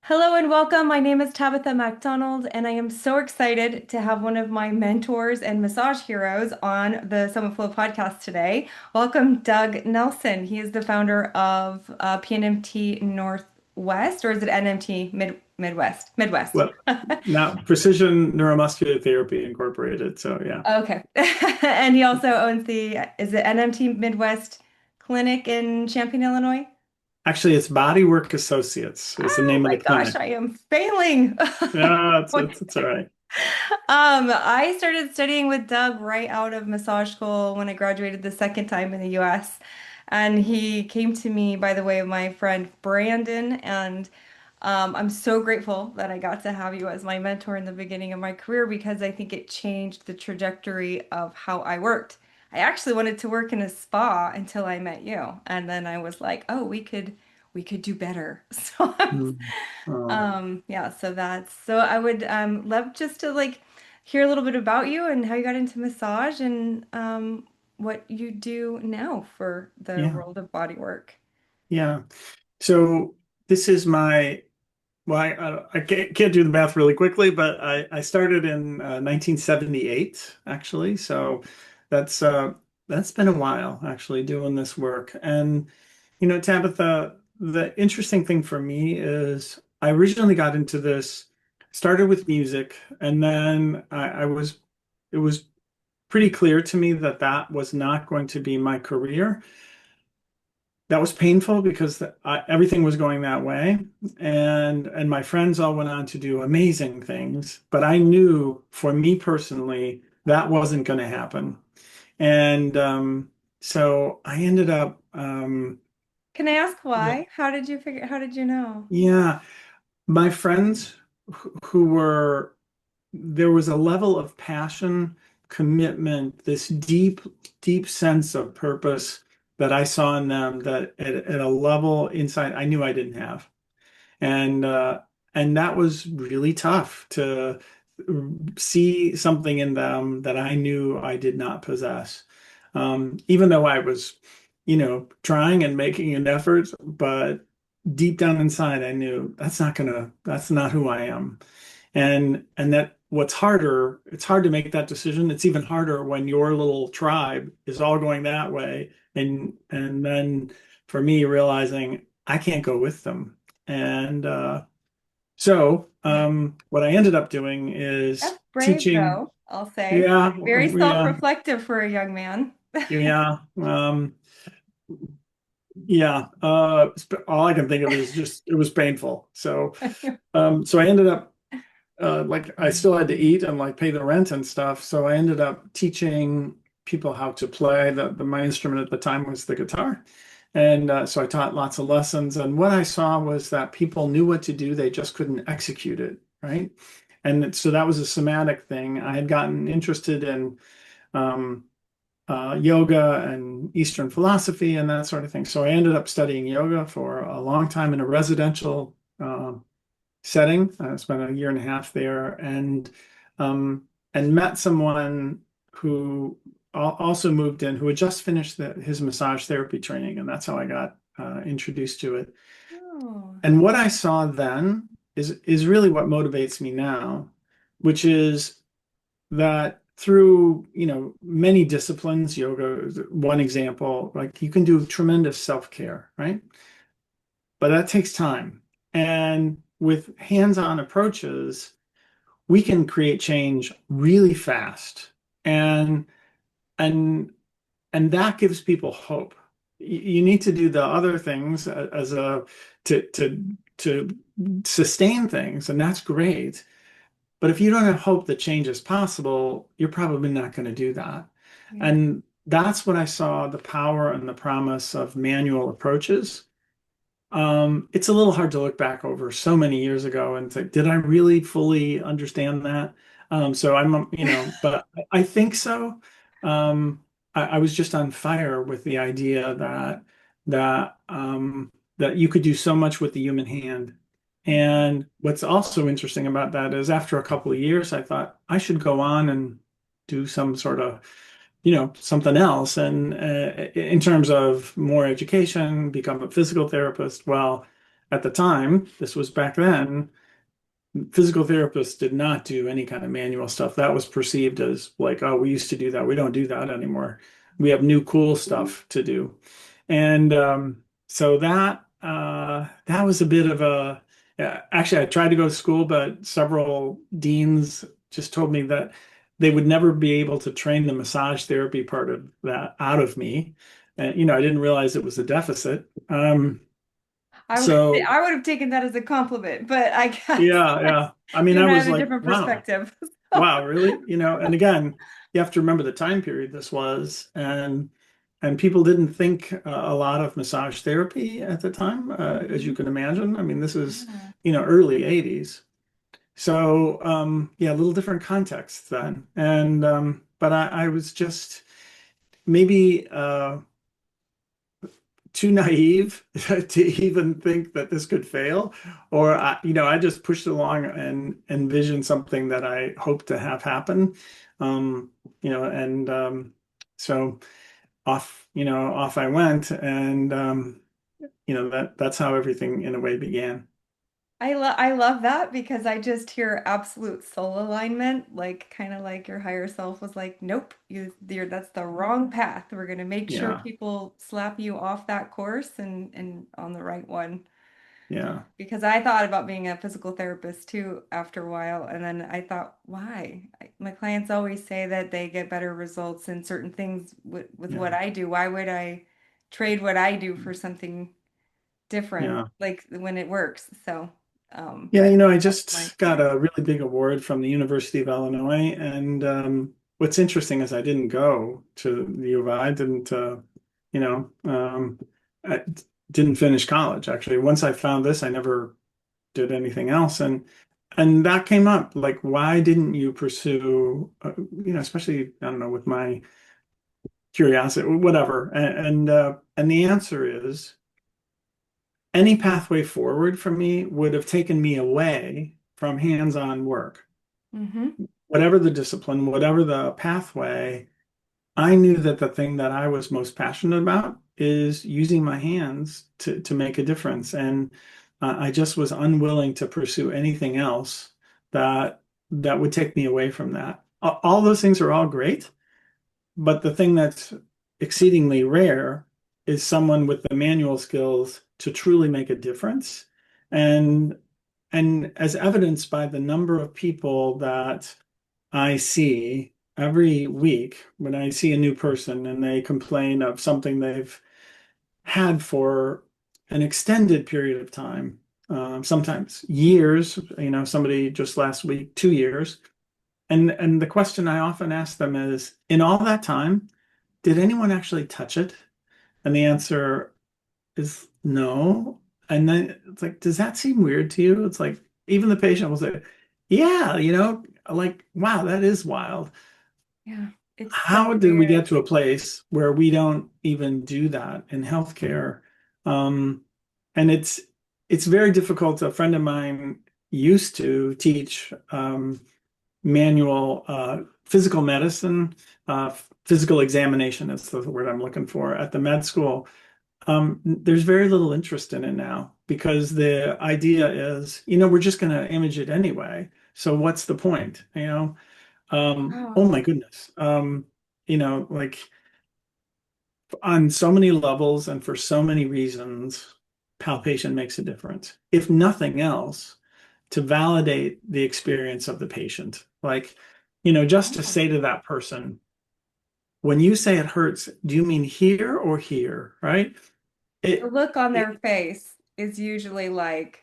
Hello and welcome. My name is Tabitha MacDonald, and I am so excited to have one of my mentors and massage heroes on the Summit Flow podcast today. Welcome, Doug Nelson. He is the founder of PNMT Northwest, or is it NMT Midwest? Midwest. Well, now Precision Neuromuscular Therapy Incorporated. So yeah. Okay. And he also owns is it NMT Midwest Clinic in Champaign, Illinois? Actually, it's Bodywork Associates is the Oh name of my the gosh, clinic. I am failing. Yeah, it's all right. I started studying with Doug right out of massage school when I graduated the second time in the US. And he came to me by the way of my friend Brandon. And I'm so grateful that I got to have you as my mentor in the beginning of my career because I think it changed the trajectory of how I worked. I actually wanted to work in a spa until I met you. And then I was like, oh, we could do better. So Mm. Oh, yeah, so I would love just to like hear a little bit about you and how you got into massage and what you do now for the yeah, world of body work. yeah. So this is my well, I can't do the math really quickly, but I started in 1978 actually. So that's uh, that's been a while actually doing this work. And Tabitha, the interesting thing for me is I originally got into this, started with music, and then it was pretty clear to me that that was not going to be my career. That was painful because everything was going that way, and my friends all went on to do amazing things, but I knew for me personally that wasn't going to happen, and so I ended up. Can I ask Yeah. why? How did you know? Yeah, my friends who were, there was a level of passion, commitment, this deep, deep sense of purpose that I saw in them that at a level inside I knew I didn't have. And that was really tough to see something in them that I knew I did not possess. Even though I was, trying and making an effort, but deep down inside I knew that's not who I am. And that what's harder, it's hard to make that decision. It's even harder when your little tribe is all going that way. And then for me realizing I can't go with them. And what I ended up doing is That's brave teaching. though, I'll say. Yeah, Very yeah, self-reflective for a young man. yeah. Yeah. All I can think of is just it was painful. So I ended up like I still had to eat and like pay the rent and stuff. So I ended up teaching people how to play. My instrument at the time was the guitar. And so I taught lots of lessons. And what I saw was that people knew what to do, they just couldn't execute it, right? And so that was a somatic thing. I had gotten interested in um, yoga and Eastern philosophy and that sort of thing. So I ended up studying yoga for a long time in a residential setting. I spent a year and a half there, um, and met someone who also moved in who had just finished his massage therapy training, and that's how I got introduced to it. Oh, And what I saw then is really what motivates me now, which is that through many disciplines, yoga is one example, like you can do tremendous self-care, right? But that takes time. And with hands-on approaches, we can create change really fast. And and and that gives people hope. You need to do the other things as a to sustain things, and that's great. But if you don't have hope that change is possible, you're probably not going to do that. yeah. And that's what I saw the power and the promise of manual approaches. It's a little hard to look back over so many years ago and think, did I really fully understand that? So but I think so. I was just on fire with the idea that you could do so much with the human hand. And what's also interesting about that is after a couple of years, I thought I should go on and do some sort of something else. And in terms of more education, become a physical therapist. Well, at the time, this was back then, physical therapists did not do any kind of manual stuff. That was perceived as like, oh, we used to do that. We don't do that anymore. We have new cool stuff to do. And so that was a bit of a yeah, actually I tried to go to school, but several deans just told me that they would never be able to train the massage therapy part of that out of me. And I didn't realize it was a deficit. So I would have taken that as a compliment, but I guess yeah, yeah. I mean, you I and I was have a like, different wow, perspective. wow, really? And again, you have to remember the time period this was, and people didn't think a lot of massage therapy at the time, as you Mhm. can imagine. I mean, this is, Yeah. early 80s. So, yeah, a little different context then. And but I was just maybe too naive to even think that this could fail, or I just pushed along and envisioned something that I hoped to have happen. And so off I went, and that's how everything in a way began. I love that because I just hear absolute soul alignment, like kind of like your higher self was like, nope, that's the wrong path. We're gonna make sure Yeah, people slap you off that course and on the right one. yeah, Because I thought about being a physical therapist too after a while, and then I thought, why? My clients always say that they get better results in certain things with what yeah, I do. Why would I trade what I do for something different, yeah. like when it works? So, Yeah, I that's my just got experience. a really big award from the University of Illinois, and what's interesting is I didn't go to the U of I. Didn't you know I didn't finish college actually. Once I found this, I never did anything else, and that came up like, why didn't you pursue especially I don't know with my curiosity, whatever, and the answer is any pathway forward for me would have taken me away from hands-on work. Hmm. Whatever the discipline, whatever the pathway, I knew that the thing that I was most passionate about is using my hands to make a difference. And I just was unwilling to pursue anything else that would take me away from that. All those things are all great, but the thing that's exceedingly rare is someone with the manual skills to truly make a difference. And as evidenced by the number of people that I see every week when I see a new person and they complain of something they've had for an extended period of time, sometimes years, somebody just last week, 2 years. And the question I often ask them is, in all that time, did anyone actually touch it? And the answer is no. And then it's like, does that seem weird to you? It's like, even the patient will say, yeah, like, wow, that is wild. Yeah, it's How so did we weird. get to a place where we don't even do that in healthcare? Um, and it's very difficult. A friend of mine used to teach manual physical medicine, physical examination is the word I'm looking for at the med school. There's very little interest in it now because the idea is, we're just going to image it anyway. So what's the point? Oh Oh, my goodness. Like on so many levels and for so many reasons, palpation makes a difference. If nothing else, to validate the experience of the patient. Like, just to oh. say to that person, when you say it hurts, do you mean here or here? Right? The It, look on it their face is usually like,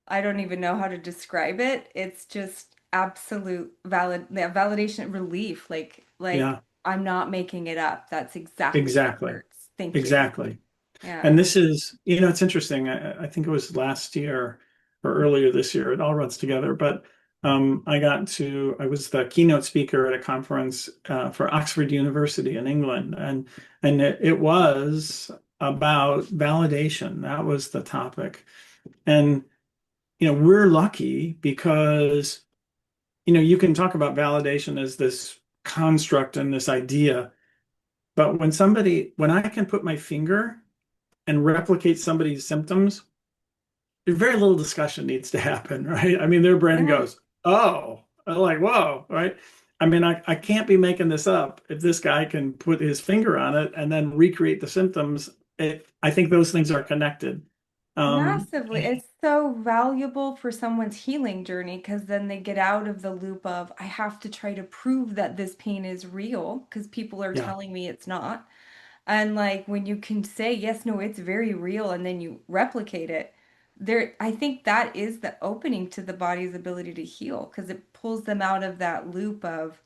I don't even know how to describe it. It's just absolute yeah, validation relief. Like yeah, I'm not making it up. That's exactly what exactly. hurts. Thank you. Exactly. And Yeah. this is, it's interesting. I think it was last year or earlier this year. It all runs together. But I was the keynote speaker at a conference for Oxford University in England, and it was about validation. That was the topic. And we're lucky because you can talk about validation as this construct and this idea, but when I can put my finger and replicate somebody's symptoms, very little discussion needs to happen, right? I mean, their brain Yeah. goes, oh, I'm like, whoa, right? I mean, I can't be making this up. If this guy can put his finger on it and then recreate the symptoms, I think those things are connected. Um, Massively. It's so valuable for someone's healing journey because then they get out of the loop of, I have to try to prove that this pain is real because people are yeah, telling me it's not. And like when you can say, yes, no, it's very real, and then you replicate it, there, I think that is the opening to the body's ability to heal because it pulls them out of that loop of,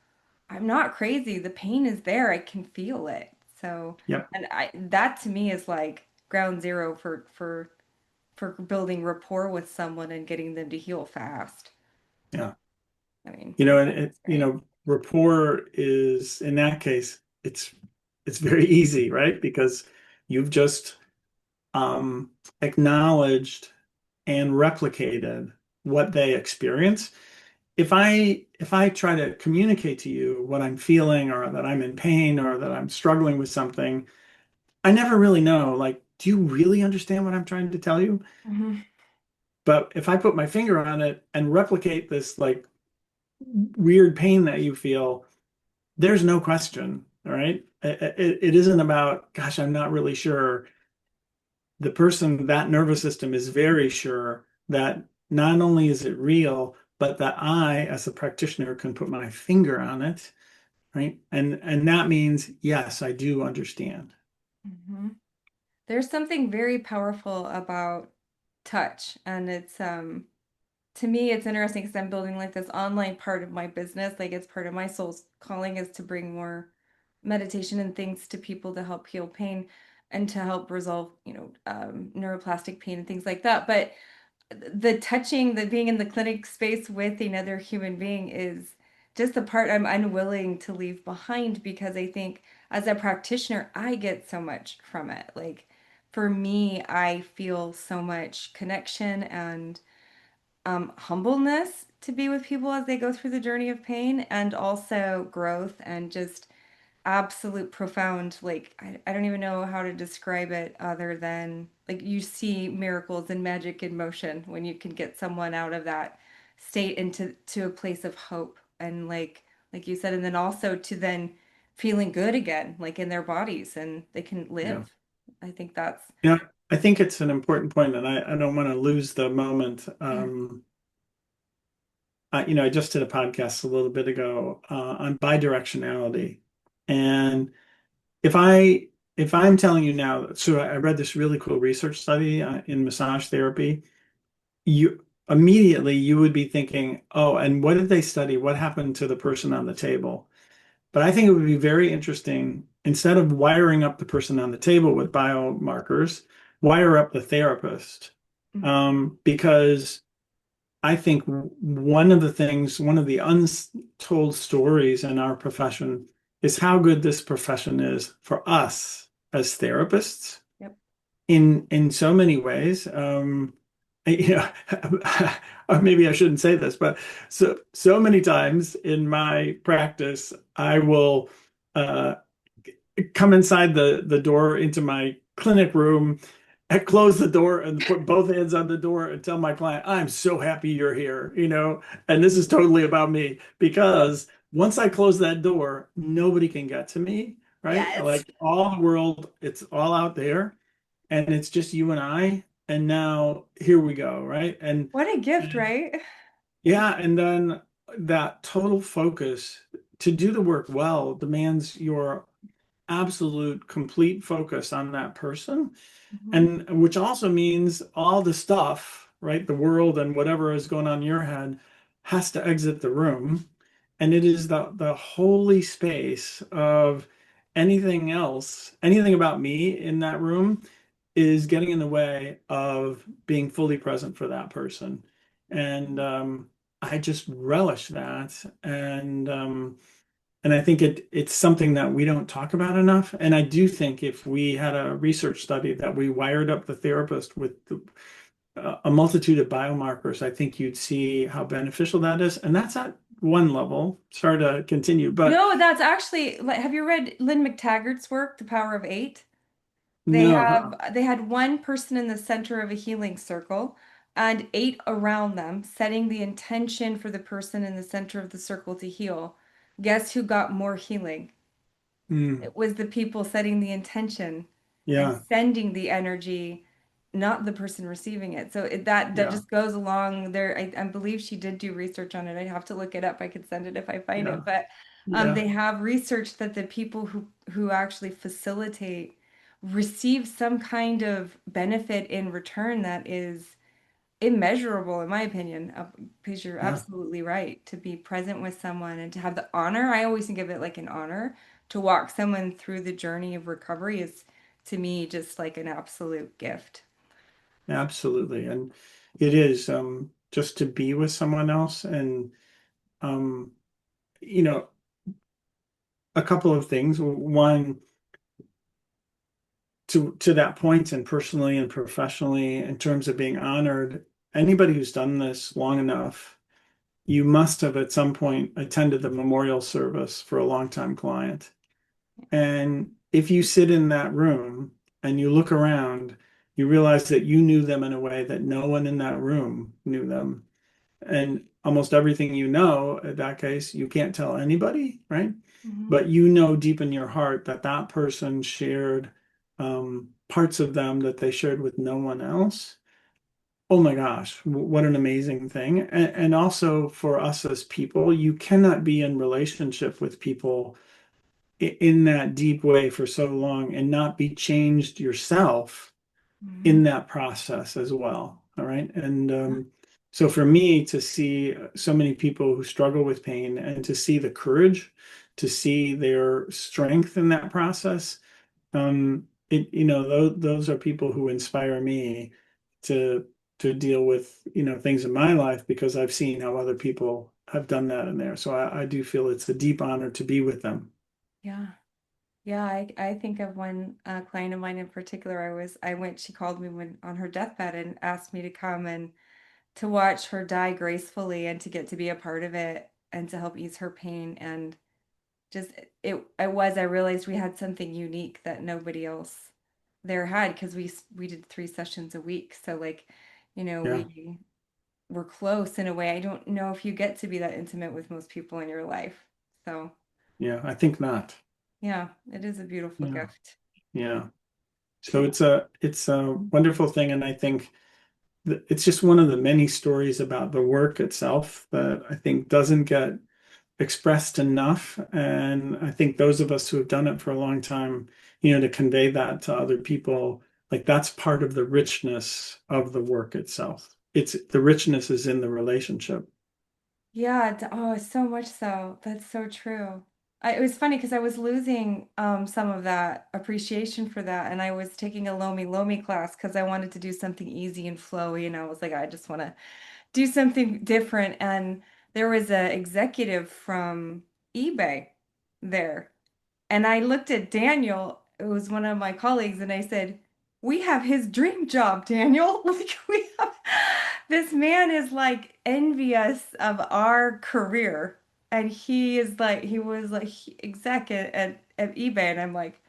I'm not crazy. The pain is there. I can feel it. So, yep, and that to me is like ground zero for building rapport with someone and getting them to heal fast. yeah. I mean, And right? rapport is in that case, it's very easy, right? Because you've just acknowledged and replicated what they experience. If I try to communicate to you what I'm feeling or that I'm in pain or that I'm struggling with something, I never really know, like, do you really understand what I'm trying to tell you? Hmm. But if I put my finger on it and replicate this like weird pain that you feel, there's no question, all right? It isn't about, gosh, I'm not really sure. The person, that nervous system is very sure that not only is it real, but that I, as a practitioner, can put my finger on it, right? And that means, yes, I do understand. Hmm. There's something very powerful about touch, and it's to me it's interesting because I'm building like this online part of my business. Like it's part of my soul's calling is to bring more meditation and things to people to help heal pain and to help resolve, neuroplastic pain and things like that. But the touching, the being in the clinic space with another human being is just the part I'm unwilling to leave behind because I think as a practitioner, I get so much from it. Like for me, I feel so much connection and humbleness to be with people as they go through the journey of pain and also growth and just absolute profound like I don't even know how to describe it other than like you see miracles and magic in motion when you can get someone out of that state into to a place of hope and like you said and then also to then feeling good again like in their bodies and they can Yeah. live. I think that's Yeah. I think it's an important point, and I don't want to lose the moment. I just did a podcast a little bit ago on bidirectionality. And if I if I'm telling you now, so I read this really cool research study in massage therapy. You would be thinking, oh, and what did they study? What happened to the person on the table? But I think it would be very interesting, instead of wiring up the person on the table with biomarkers, wire up the therapist. Because I think one of the untold stories in our profession is how good this profession is for us as therapists yep. in so many ways. You know, or maybe I shouldn't say this, but so many times in my practice, I will uh, come inside the door into my clinic room and close the door and put both hands on the door and tell my client, I'm so happy you're here, and this is totally about me because once I close that door, nobody can get to me, right? Yes. Like all the world, it's all out there and it's just you and I. And now here we go, right? What a gift, And right? yeah, and then that total focus to do the work well demands your absolute complete focus on that person. Mhm. And which also means all the stuff, right? The world and whatever is going on in your head has to exit the room. And it is the holy space of anything else, anything about me in that room is getting in the way of being fully present for that person. And I just relish that. And I think it's something that we don't talk about enough. And I do think if we had a research study that we wired up the therapist with a multitude of biomarkers, I think you'd see how beneficial that is. And that's at one level. Sorry to continue, but No, that's actually like, have you read Lynn McTaggart's work, The Power of Eight? They no. have they had one person in the center of a healing circle, and 8 around them, setting the intention for the person in the center of the circle to heal. Guess who got more healing? Mm. It was the people setting the intention and Yeah. sending the energy, not the person receiving it. So that Yeah. just goes along there. I believe she did do research on it. I'd have to look it up. I could send it if I find Yeah. it. But Yeah. they have research that the people who actually facilitate receive some kind of benefit in return that is immeasurable, in my opinion, because you're Yeah. absolutely right. To be present with someone and to have the honor, I always think of it like an honor to walk someone through the journey of recovery is to me just like an absolute gift. Absolutely. And it is just to be with someone else and um you know, a couple of things. One, to that point, and personally and professionally, in terms of being honored, anybody who's done this long enough, you must have at some point attended the memorial service for a longtime client. And if you sit in that room and you look around, you realize that you knew them in a way that no one in that room knew them. And almost everything you know, in that case, you can't tell anybody, right? Mhm. But you know deep in your heart that that person shared parts of them that they shared with no one else. Oh my gosh, what an amazing thing. And also for us as people, you cannot be in relationship with people in that deep way for so long and not be changed yourself Mhm. in that process as well. All right. And so for me to see so many people who struggle with pain and to see the courage, to see their strength in that process, those are people who inspire me to deal with, things in my life because I've seen how other people have done that in there. So I do feel it's a deep honor to be with them. Yeah. Yeah, I think of one client of mine in particular. She called me when on her deathbed and asked me to come and to watch her die gracefully and to get to be a part of it and to help ease her pain. And just I realized we had something unique that nobody else there had because we did 3 sessions a week. So like, Yeah. we were close in a way. I don't know if you get to be that intimate with most people in your life. So Yeah. I think not. yeah, it is a beautiful Yeah. gift. Yeah. So it's a wonderful thing, and I think it's just one of the many stories about the work itself that I think doesn't get expressed enough. And I think those of us who have done it for a long time, to convey that to other people, like that's part of the richness of the work itself. It's the richness is in the relationship. Yeah, oh, so much so. That's so true. It was funny because I was losing some of that appreciation for that, and I was taking a Lomi Lomi class because I wanted to do something easy and flowy, and I was like, I just want to do something different. And there was an executive from eBay there, and I looked at Daniel, who was one of my colleagues, and I said, "We have his dream job, Daniel. Like we have this man is like envious of our career." And he was like exec at eBay, and I'm like,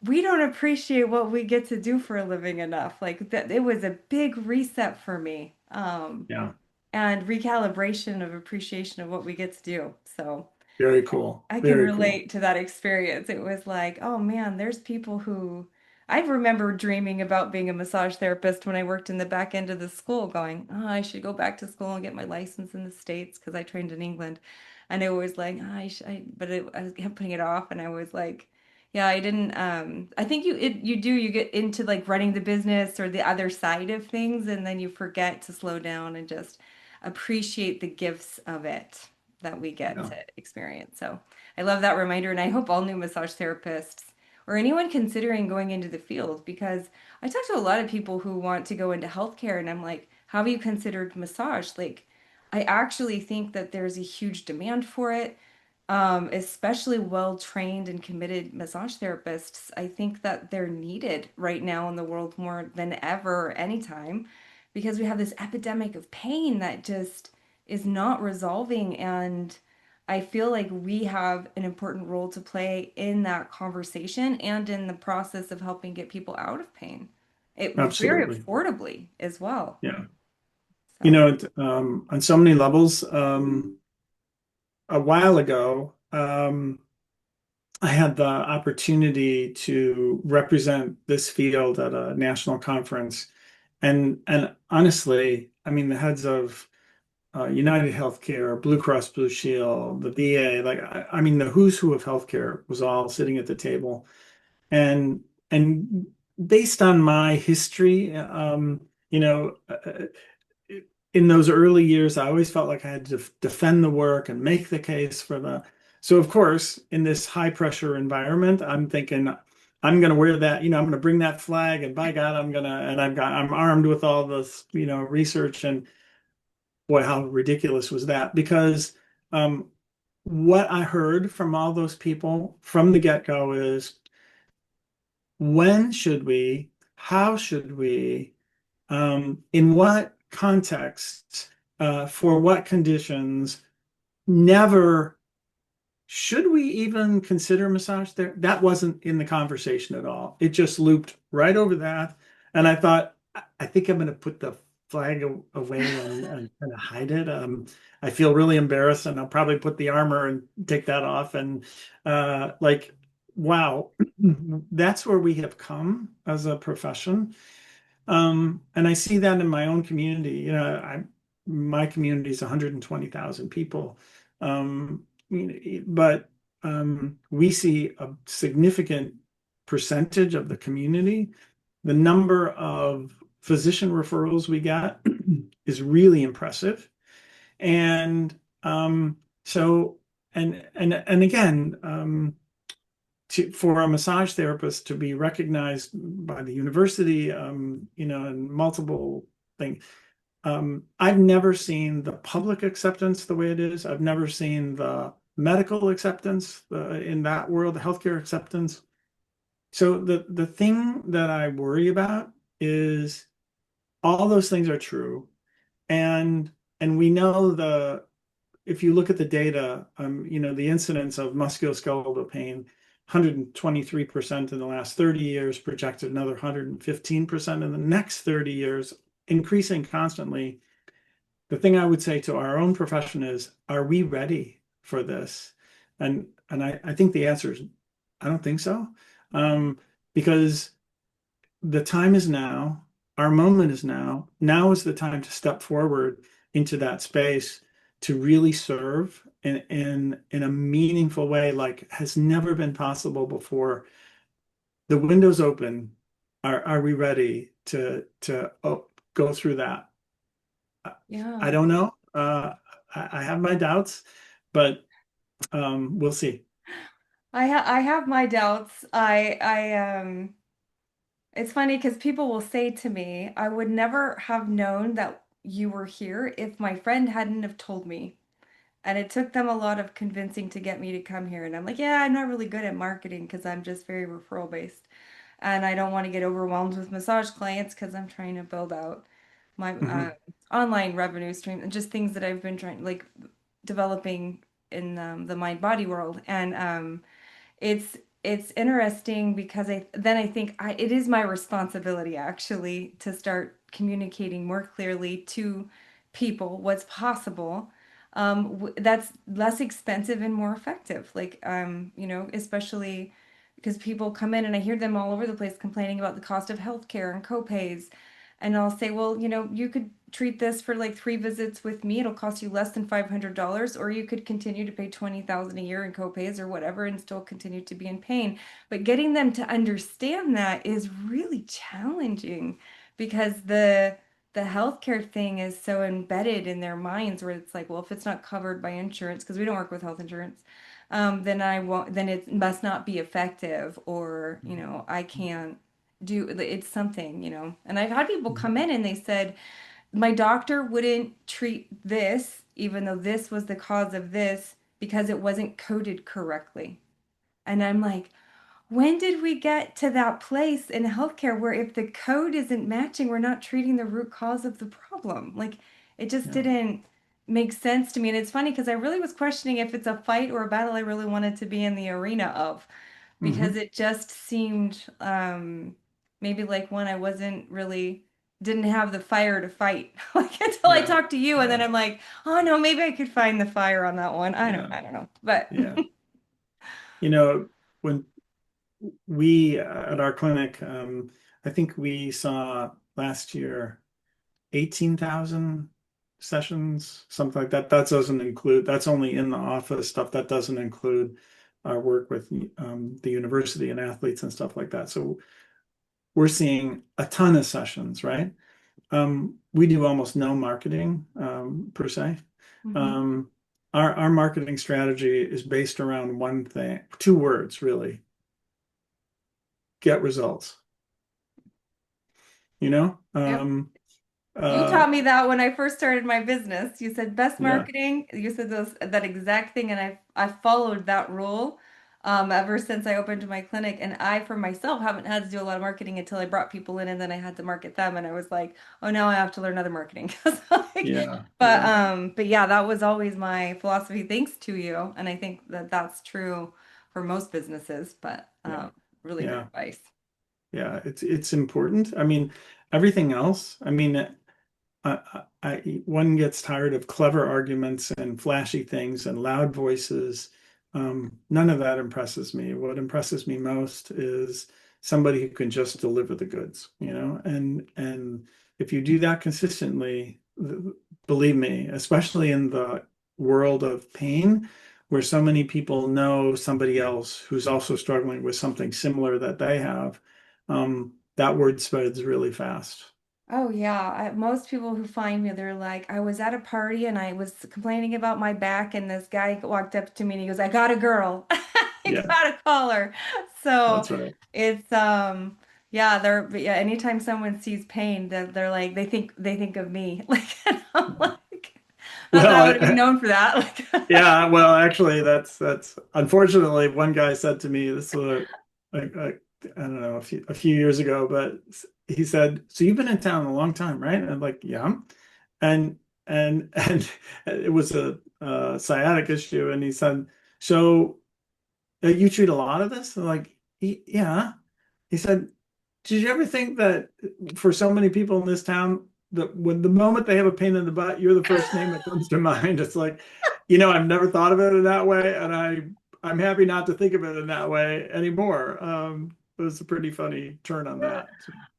we don't appreciate what we get to do for a living enough. Like that it was a big reset for me. Yeah, And recalibration of appreciation of what we get to do. So very cool. I can Very cool. relate to that experience. It was like, oh man, there's people who I remember dreaming about being a massage therapist when I worked in the back end of the school, going, oh, I should go back to school and get my license in the States because I trained in England. And I was like, oh, I kept putting it off. And I was like, yeah, I didn't, I think you get into like running the business or the other side of things, and then you forget to slow down and just appreciate the gifts of it that we get Yeah, to experience. So, I love that reminder, and I hope all new massage therapists or anyone considering going into the field, because I talk to a lot of people who want to go into healthcare, and I'm like, how have you considered massage? Like, I actually think that there's a huge demand for it, especially well-trained and committed massage therapists. I think that they're needed right now in the world more than ever, anytime, because we have this epidemic of pain that just is not resolving. And I feel like we have an important role to play in that conversation and in the process of helping get people out of pain. It very absolutely. affordably as well. Yeah. So, on so many levels. A while ago, I had the opportunity to represent this field at a national conference. And honestly, I mean, the heads of United Healthcare, Blue Cross Blue Shield, the VA, like I mean, the who's who of healthcare was all sitting at the table. And based on my history, in those early years, I always felt like I had to defend the work and make the case for the. So of course, in this high pressure environment, I'm thinking I'm going to wear that, I'm going to bring that flag, and by God, and I'm armed with all this, research, and boy, how ridiculous was that? Because um, what I heard from all those people from the get-go is when should we, how should we, in what context, for what conditions, never should we even consider massage there? That wasn't in the conversation at all. It just looped right over that. And I thought, I think I'm going to put the flag away and kind of hide it. I feel really embarrassed, and I'll probably put the armor and take that off. And like, wow, that's where we have come as a profession. And I see that in my own community. My community is 120,000 people. But we see a significant percentage of the community. The number of physician referrals we get is really impressive. And so, and again, for a massage therapist to be recognized by the university, and multiple things. I've never seen the public acceptance the way it is. I've never seen the medical acceptance in that world, the healthcare acceptance. So the thing that I worry about is all those things are true, and we know if you look at the data, the incidence of musculoskeletal pain, 123% in the last 30 years, projected another 115% in the next 30 years, increasing constantly. The thing I would say to our own profession is, are we ready for this? And I think the answer is, I don't think so. Because the time is now, our moment is now. Now is the time to step forward into that space to really serve in a meaningful way like has never been possible before. The window's open. Are we ready to go through that? I yeah. don't know. I have my doubts, but we'll see. I have my doubts. It's funny because people will say to me, I would never have known that you were here if my friend hadn't have told me. And it took them a lot of convincing to get me to come here. And I'm like, yeah, I'm not really good at marketing because I'm just very referral based. And I don't want to get overwhelmed with massage clients because I'm trying to build out my Hmm. online revenue stream and just things that I've been trying, like developing in the mind body world. And it's interesting because I think it is my responsibility actually to start communicating more clearly to people what's possible. That's less expensive and more effective. Like especially because people come in and I hear them all over the place complaining about the cost of healthcare and copays. And I'll say, well, you could treat this for like 3 visits with me. It'll cost you less than $500, or you could continue to pay 20,000 a year in copays or whatever and still continue to be in pain. But getting them to understand that is really challenging because the healthcare thing is so embedded in their minds where it's like, well, if it's not covered by insurance, because we don't work with health insurance, then I won't, then it must not be effective, or, I can't do it's something, and I've had people come in and they said my doctor wouldn't treat this even though this was the cause of this because it wasn't coded correctly. And I'm like, when did we get to that place in healthcare where if the code isn't matching, we're not treating the root cause of the problem? Like, it just Yeah. didn't make sense to me. And it's funny because I really was questioning if it's a fight or a battle I really wanted to be in the arena of, because Hmm. it just seemed maybe like one I wasn't really. didn't have the fire to fight like until I Yeah. talked to you, and then Yeah. I'm like, oh no, maybe I could find the fire on that one. Yeah. I don't know, but Yeah. You know, when we at our clinic, I think we saw last year 18,000 sessions, something like that. That doesn't include, that's only in the office stuff. That doesn't include our work with the university and athletes and stuff like that. So we're seeing a ton of sessions, right? We do almost no marketing per se. Mhm. Um, our marketing strategy is based around one thing, two words really, get results, you know? Yep. You Uh, taught me that when I first started my business. You said best yeah, marketing. You said that exact thing, and I followed that rule ever since I opened my clinic. And I, for myself, haven't had to do a lot of marketing until I brought people in, and then I had to market them, and I was like, oh, now I have to learn other marketing. Like, yeah, yeah, but yeah, that was always my philosophy. Thanks to you, and I think that that's true for most businesses. But yeah, really good yeah, advice. yeah. It's important. I mean, everything else. I mean, one gets tired of clever arguments and flashy things and loud voices. None of that impresses me. What impresses me most is somebody who can just deliver the goods, you know? And if you do that consistently, believe me, especially in the world of pain, where so many people know somebody else who's also struggling with something similar that they have, that word spreads really fast. Oh yeah, most people who find me, they're like, I was at a party and I was complaining about my back, and this guy walked up to me and he goes, I got a girl. I Yeah, gotta call her. So that's right. it's yeah, but yeah, anytime someone sees pain, they're like they think of me. Like, and I'm like, not that Well, I would have been known for that. Like, yeah, well, actually, that's unfortunately one guy said to me this was I don't know a few years ago, but he said, "So you've been in town a long time, right?" And I'm like, "Yeah," and and it was a sciatic issue, and he said, "So you treat a lot of this?" I'm like, Yeah." He said, did you ever think that for so many people in this town, that when the moment they have a pain in the butt, you're the first name that comes to mind? It's like, I've never thought of it in that way, and I'm happy not to think of it in that way anymore. It was a pretty funny turn on that.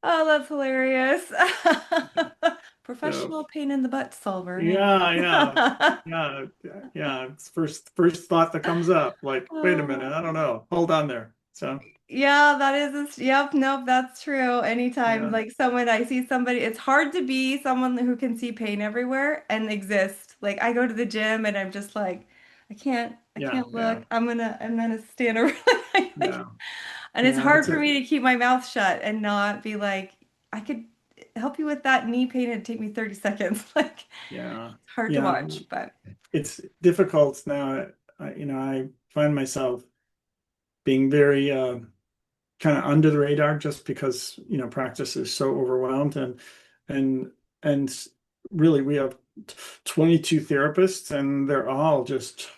oh, that's hilarious. So Professional pain in the butt solver. yeah, yeah, Yeah. yeah, yeah. It's first thought that comes up. Like, wait a minute, I don't know. Hold on there. So Yeah, that is, yep, nope, that's true. Anytime, yeah, like someone, I see somebody, it's hard to be someone who can see pain everywhere and exist. Like I go to the gym and I'm just like, I yeah, can't yeah, look. I'm gonna stand over. yeah, And it's yeah. hard It's for a me to keep my mouth shut and not be like, I could help you with that knee pain. It'd take me 30 seconds. Like yeah, it's hard to yeah. watch, but It's difficult now. I find myself being very kind of under the radar just because, practice is so overwhelmed and and really we have 22 therapists and they're all just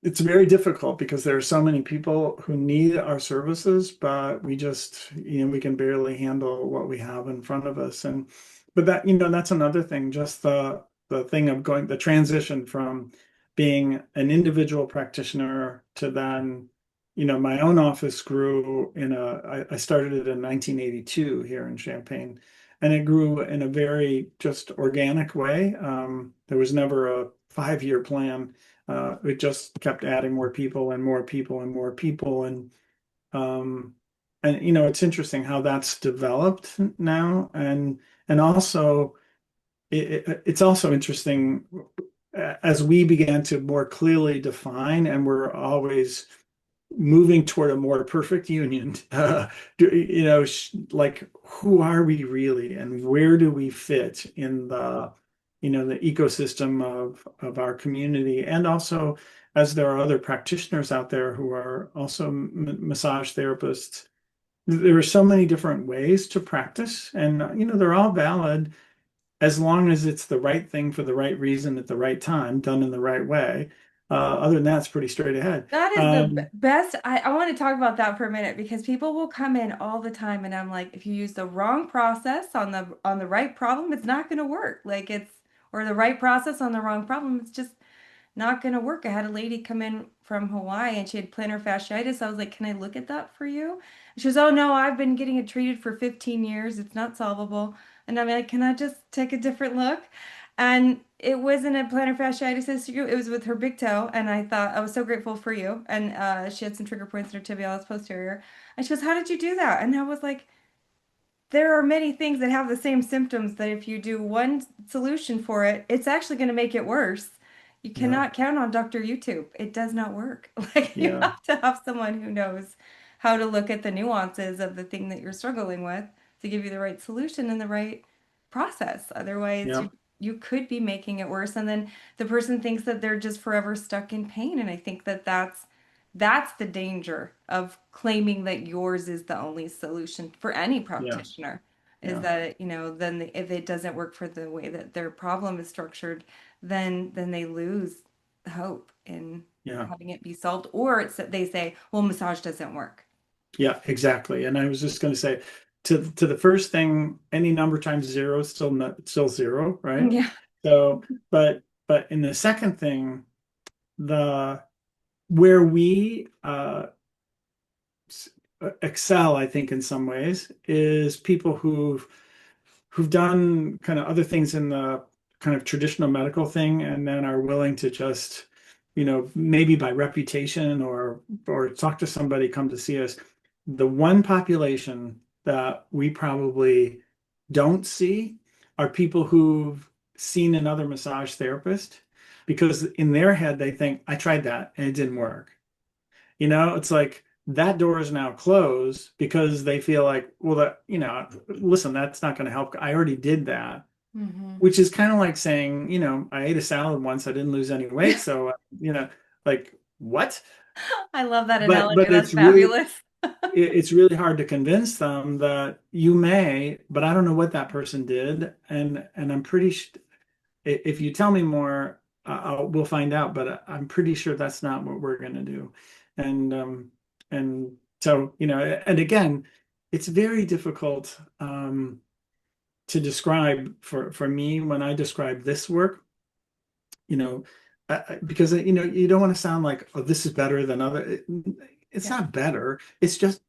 it's very difficult because there are so many people who need our services, but we just, we can barely handle what we have in front of us. But that's another thing, just the thing of the transition from being an individual practitioner to then, my own office grew I started it in 1982 here in Champaign, and it grew in a very just organic way. There was never a 5-year plan. It just kept adding more people and more people and more people um, and it's interesting how that's developed now and also it's also interesting as we began to more clearly define and we're always moving toward a more perfect union. Like who are we really, and where do we fit in the ecosystem of our community, and also as there are other practitioners out there who are also massage therapists. There are so many different ways to practice, and they're all valid as long as it's the right thing for the right reason at the right time, done in the right way. Other than that, it's pretty straight ahead. That is the best. I want to talk about that for a minute because people will come in all the time and I'm like, if you use the wrong process on the right problem, it's not going to work. Like it's or the right process on the wrong problem, it's just not going to work. I had a lady come in from Hawaii and she had plantar fasciitis. I was like, "Can I look at that for you?" And she goes, "Oh no, I've been getting it treated for 15 years. It's not solvable." And I'm like, "Can I just take a different look?" And it wasn't a plantar fasciitis issue. It was with her big toe. And I thought I was so grateful for you. And she had some trigger points in her tibialis posterior. And she goes, "How did you do that?" And I was like, there are many things that have the same symptoms that if you do one solution for it, it's actually going to make it worse. You Yeah, cannot count on Dr. YouTube. It does not work. Like you yeah, have to have someone who knows how to look at the nuances of the thing that you're struggling with to give you the right solution and the right process. Otherwise, yeah, you could be making it worse, and then the person thinks that they're just forever stuck in pain. And I think that that's the danger of claiming that yours is the only solution for any yeah, practitioner is yeah, that, then if it doesn't work for the way that their problem is structured, then they lose hope in yeah, having it be solved. Or it's that they say, well, massage doesn't work. yeah, exactly. And I was just going to say, to the first thing, any number times zero is still not still zero, right? Yeah. So, but in the second thing, the where we excel, I think, in some ways, is people who've done kind of other things in the kind of traditional medical thing and then are willing to just, maybe by reputation or talk to somebody, come to see us. The one population that we probably don't see are people who've seen another massage therapist because in their head they think, I tried that and it didn't work. It's like that door is now closed because they feel like, well, listen, that's not going to help. I already did that, Hmm. which is kind of like saying, I ate a salad once, I didn't lose any weight. So, like what? I love that But analogy. That's fabulous. it's really hard to convince them that you may, but I don't know what that person did. And I'm pretty, if you tell me more, we'll find out. But I'm pretty sure that's not what we're going to do. And and so and again, it's very difficult to describe for me when I describe this work. You know, because you don't want to sound like, oh, this is better than other. It's Yeah. not better. It's just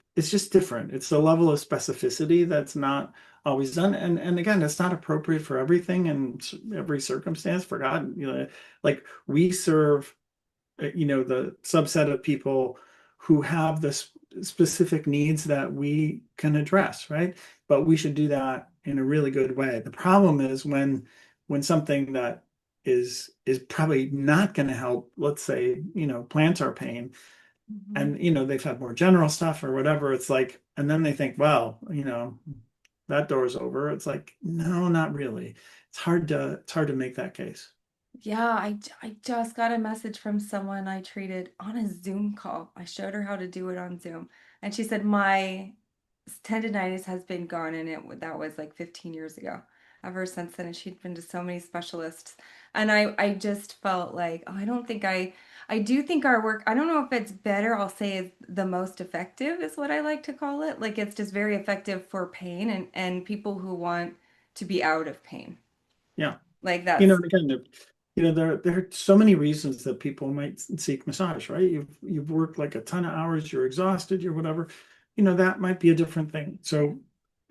different. It's the level of specificity that's not always done. And again, it's not appropriate for everything and every circumstance. For God, like we serve, the subset of people who have this specific needs that we can address, right? But we should do that in a really good way. The problem is when something that is probably not going to help, let's say, plantar pain, Mhm. and they've had more general stuff or whatever. It's like, and then they think, well, that door's over. It's like, no, not really. It's hard to make that case. Yeah, I just got a message from someone I treated on a Zoom call. I showed her how to do it on Zoom, and she said my tendonitis has been gone, and that was like 15 years ago. Ever since then, and she'd been to so many specialists, and I just felt like, oh, I do think our work. I don't know if it's better. I'll say is the most effective is what I like to call it. Like it's just very effective for pain and people who want to be out of pain. Yeah. Like that's And again, there are so many reasons that people might seek massage, right? You've worked like a ton of hours, you're exhausted, you're whatever. That might be a different thing. So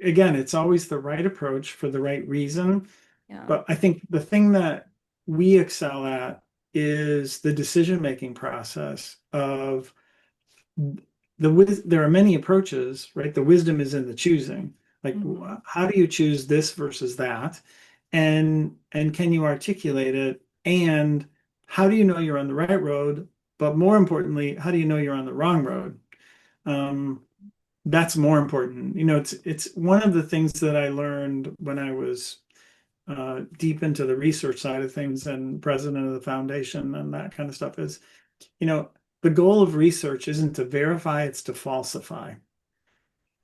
again, it's always the right approach for the right reason. yeah. But I think the thing that we excel at is the decision-making process of there are many approaches, right? The wisdom is in the choosing. Like, Mhm. how do you choose this versus that? And can you articulate it? And how do you know you're on the right road? But more importantly, how do you know you're on the wrong road? Um, that's more important. It's one of the things that I learned when I was deep into the research side of things and president of the foundation and that kind of stuff is, you know, the goal of research isn't to verify, it's to falsify.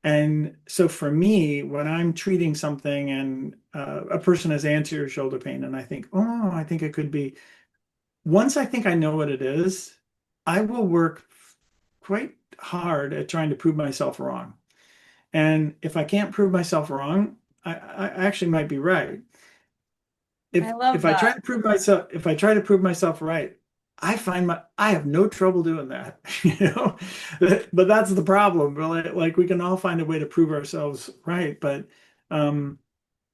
And so for me, when I'm treating something and a person has anterior shoulder pain, and I think, oh, I think it could be, once I think I know what it is, I will work quite hard at trying to prove myself wrong. And if I can't prove myself wrong, I actually might be right. I If love I try that. to prove myself, if I try to prove myself right, I have no trouble doing that, you know. But that's the problem. Really, like we can all find a way to prove ourselves right, but um,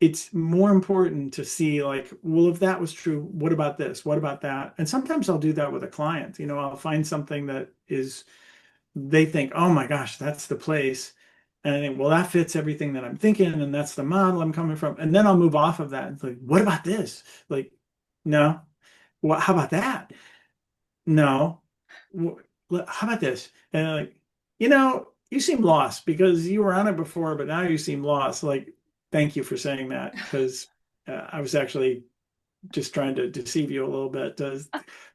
it's more important to see like, well, if that was true, what about this? What about that? And sometimes I'll do that with a client. You know, I'll find something that is they think, oh my gosh, that's the place. And I think, well, that fits everything that I'm thinking, and that's the model I'm coming from. And then I'll move off of that. It's like, what about this? Like, no. Well, how about that? No. How about this? And like, you seem lost because you were on it before, but now you seem lost. Like, thank you for saying that because I was actually just trying to deceive you a little bit.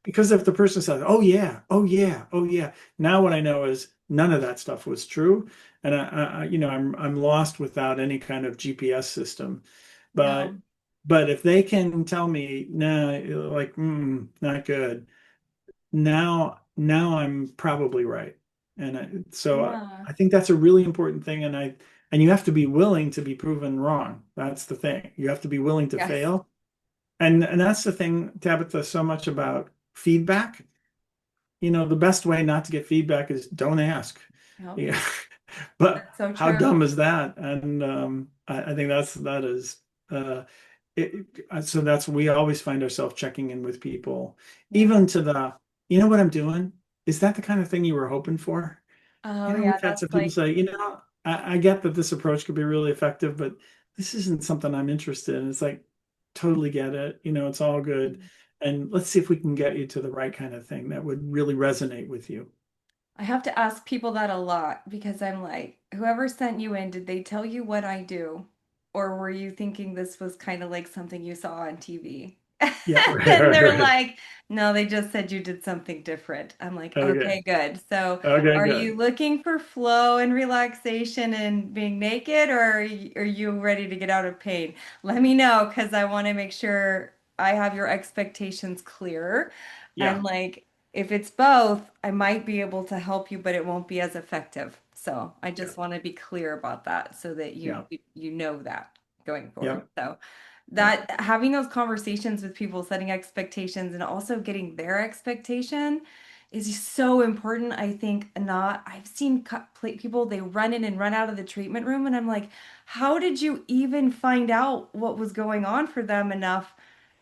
Because if the person says, "Oh yeah, oh yeah, oh yeah," now what I know is none of that stuff was true, and I'm lost without any kind of GPS system. But No. if they can tell me, "Nah, like, not good," now I'm probably right, and Yeah. I think that's a really important thing, and you have to be willing to be proven wrong. That's the thing. You have to be willing to Yes. fail and that's the thing, Tabitha, so much about feedback. The best way not to get feedback is don't ask. Yep. Yeah. But That's so how true. dumb is that? And I think that is uh, so that's we always find ourselves checking in with people, Yeah. even to what I'm doing? Is that the kind of thing you were hoping for? Oh yeah, We've had that's some people like, say, I get that this approach could be really effective, but this isn't something I'm interested in. It's like, totally get it. It's all good. And let's see if we can get you to the right kind of thing that would really resonate with you. I have to ask people that a lot because I'm like, whoever sent you in, did they tell you what I do? Or were you thinking this was kind of like something you saw on TV? Yeah, right, And right, they're right. like, no, they just said you did something different. I'm like, Okay. okay, good. So Okay, are good. you looking for flow and relaxation and being naked, or are you ready to get out of pain? Let me know because I want to make sure I have your expectations clear. And Yeah, like, if it's both, I might be able to help you, but it won't be as effective. So I yeah, just want to be clear about that so that yeah, you know that going forward. yeah, So yeah, that having those conversations with people, setting expectations and also getting their expectation is so important. I think not, I've seen people, they run in and run out of the treatment room, and I'm like, how did you even find out what was going on for them enough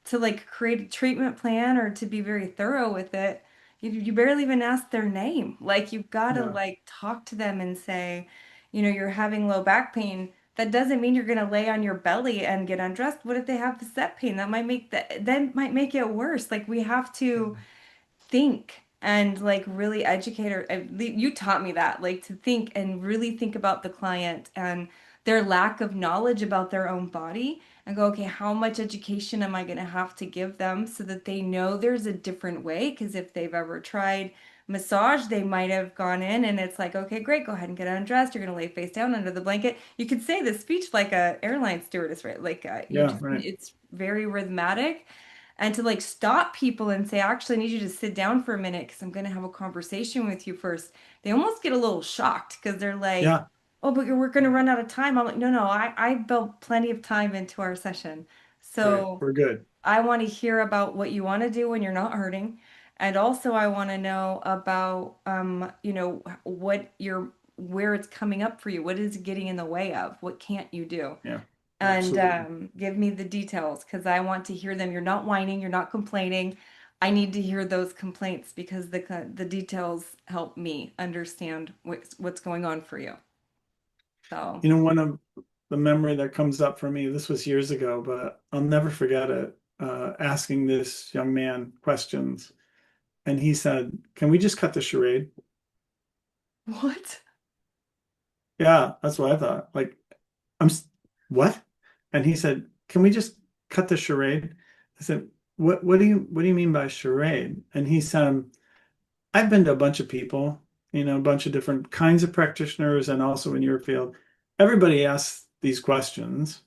to like create a treatment plan or to be very thorough with it? You barely even ask their name. Like you've got to yeah, like talk to them and say, you're having low back pain. That doesn't mean you're going to lay on your belly and get undressed. What if they have facet pain? That might make it worse. Like we have to think and like really educate her. You taught me that, like to think and really think about the client and their lack of knowledge about their own body and go, okay, how much education am I going to have to give them so that they know there's a different way? Because if they've ever tried massage, they might have gone in and it's like, okay, great, go ahead and get undressed. You're going to lay face down under the blanket. You could say the speech like a airline stewardess, right? Like yeah, right. it's very rhythmic, and to like stop people and say, actually, I need you to sit down for a minute because I'm going to have a conversation with you first. They almost get a little shocked because they're like, Yeah, oh, but we're going to run out of time. I'm like, no, no, I built plenty of time into our session. great. So We're good. I want to hear about what you want to do when you're not hurting. And also I want to know about, what where it's coming up for you. What is it getting in the way of? What can't you do? Yeah, And absolutely. give me the details because I want to hear them. You're not whining, you're not complaining. I need to hear those complaints because the details help me understand what's going on for you. So, One of the memory that comes up for me, this was years ago, but I'll never forget it, asking this young man questions. And he said, "Can we just cut the charade?" what? Yeah, that's what I thought. Like, I'm, what? And he said, "Can we just cut the charade?" I said, what do you mean by charade?" And he said, "I've been to a bunch of people, a bunch of different kinds of practitioners and also in your field. Everybody asks these questions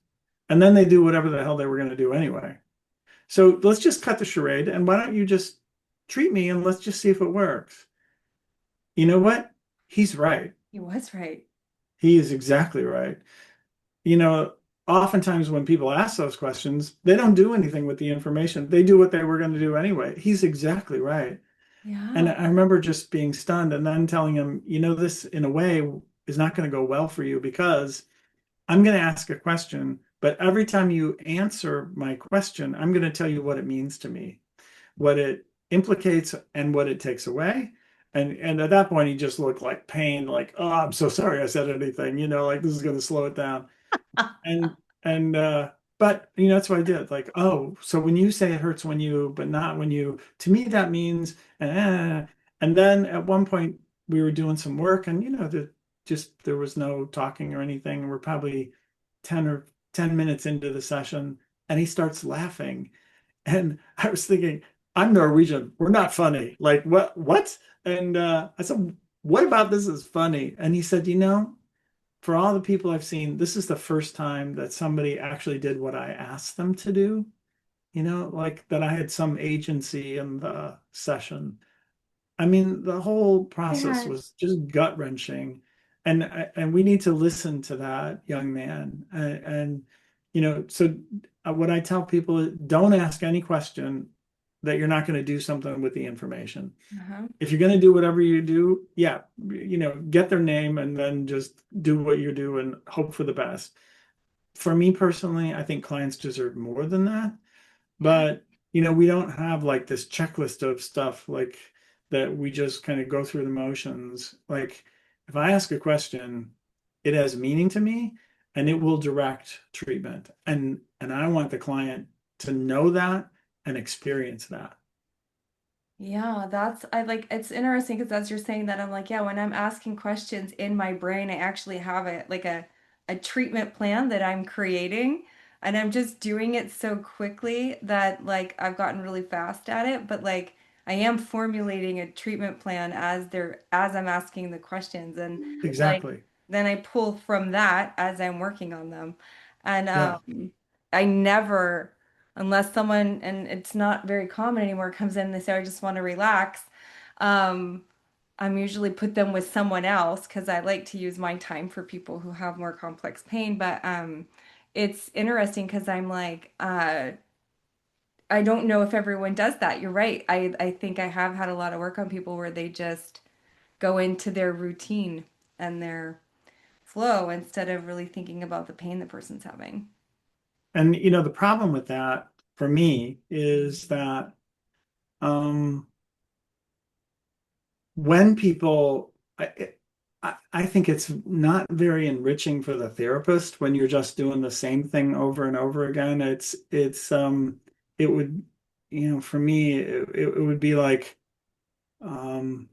and then they do whatever the hell they were going to do anyway. So let's just cut the charade. And why don't you just treat me and let's just see if it works. You know what? He's right. He was right. He is exactly right. You know, oftentimes when people ask those questions, they don't do anything with the information. They do what they were going to do anyway. He's exactly right. And Yeah. I remember just being stunned and then telling him, you know, this in a way is not going to go well for you because I'm going to ask a question, but every time you answer my question, I'm going to tell you what it means to me, what it implicates and what it takes away. And at that point, he just looked like pain, like, oh, I'm so sorry I said anything, you know, like this is going to slow it down. And but you know that's what I did. Like, oh, so when you say it hurts when you, but not when you, to me that means and then at one point we were doing some work and you know just there was no talking or anything. We're probably 10 minutes into the session and he starts laughing. And I was thinking, I'm Norwegian. We're not funny. Like what? And I said, what about this is funny? And he said, you know, for all the people I've seen, this is the first time that somebody actually did what I asked them to do. You know, like that I had some agency in the session. I mean, the whole process Yeah. was just gut-wrenching. And we need to listen to that young man. And you know, so what I tell people is don't ask any question that you're not going to do something with the information. Uh-huh. If you're going to do whatever you do, yeah, you know, get their name and then just do what you do and hope for the best. For me personally, I think clients deserve more than that. Yeah. But, you know, we don't have like this checklist of stuff like that we just kind of go through the motions. Like if I ask a question, it has meaning to me and it will direct treatment. And I want the client to know that and experience that. Yeah, that's I like it's interesting because as you're saying that I'm like, yeah, when I'm asking questions in my brain, I actually have it like a treatment plan that I'm creating and I'm just doing it so quickly that like I've gotten really fast at it, but like I am formulating a treatment plan as I'm asking the questions and like Exactly. then I pull from that as I'm working on them. And Yeah. I never unless someone, and it's not very common anymore, comes in and they say, I just want to relax. Um, I'm usually put them with someone else because I like to use my time for people who have more complex pain. But it's interesting because I'm like, I don't know if everyone does that. You're right. I think I have had a lot of work on people where they just go into their routine and their flow instead of really thinking about the pain the person's having. And you know, the problem with that for me is that um when people I think it's not very enriching for the therapist when you're just doing the same thing over and over again. It's it would you know for me it would be like um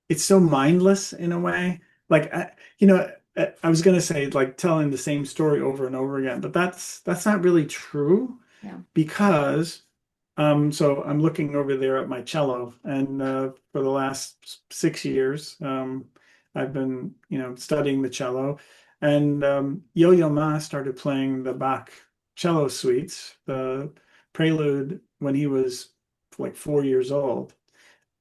it's so mindless in a way. Like you know I was gonna say like telling the same story over and over again, but that's not really true Yeah. because so I'm looking over there at my cello, and for the last 6 years, I've been, you know, studying the cello. And Yo-Yo Ma started playing the Bach cello suites, the prelude when he was like 4 years old.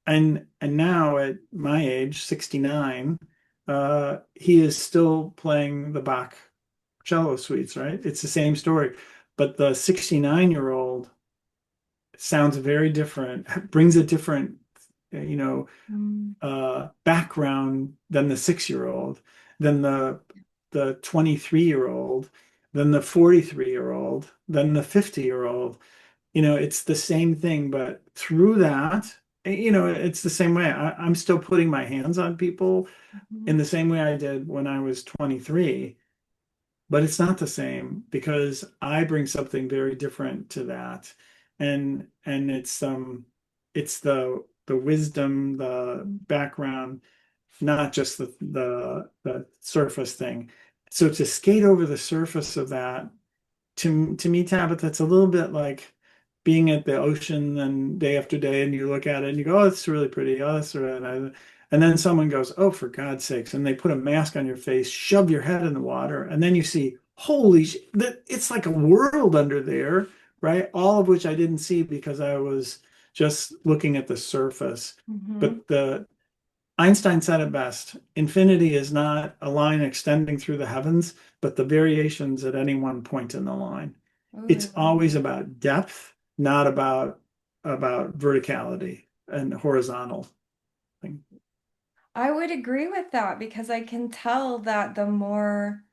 And now at my age, 69, he is still playing the Bach cello suites, right? It's the same story. But the 69-year-old sounds very different, brings a different, you know, Mm. background than the 6-year-old, than the 23-year-old, than the 43-year-old, than the 50-year-old. You know, it's the same thing, but through that, you know, it's the same way. I'm still putting my hands on people in Mhm. the same way I did when I was 23. But it's not the same because I bring something very different to that. And it's the wisdom, the background, not just the surface thing. So to skate over the surface of that, to me, Tabitha, that's a little bit like being at the ocean and day after day, and you look at it and you go, "Oh, it's really pretty. Oh, that's really nice." And then someone goes, "Oh, for God's sakes!" And they put a mask on your face, shove your head in the water, and then you see, "Holy that it's like a world under there, right?" All of which I didn't see because I was just looking at the surface. Hmm. But the Einstein said it best. Infinity is not a line extending through the heavens, but the variations at any one point in the line. Oh, I It's love always that. about depth, not about verticality and horizontal thing. I would agree with that because I can tell that the more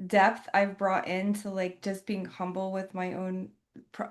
depth I've brought into like just being humble with my own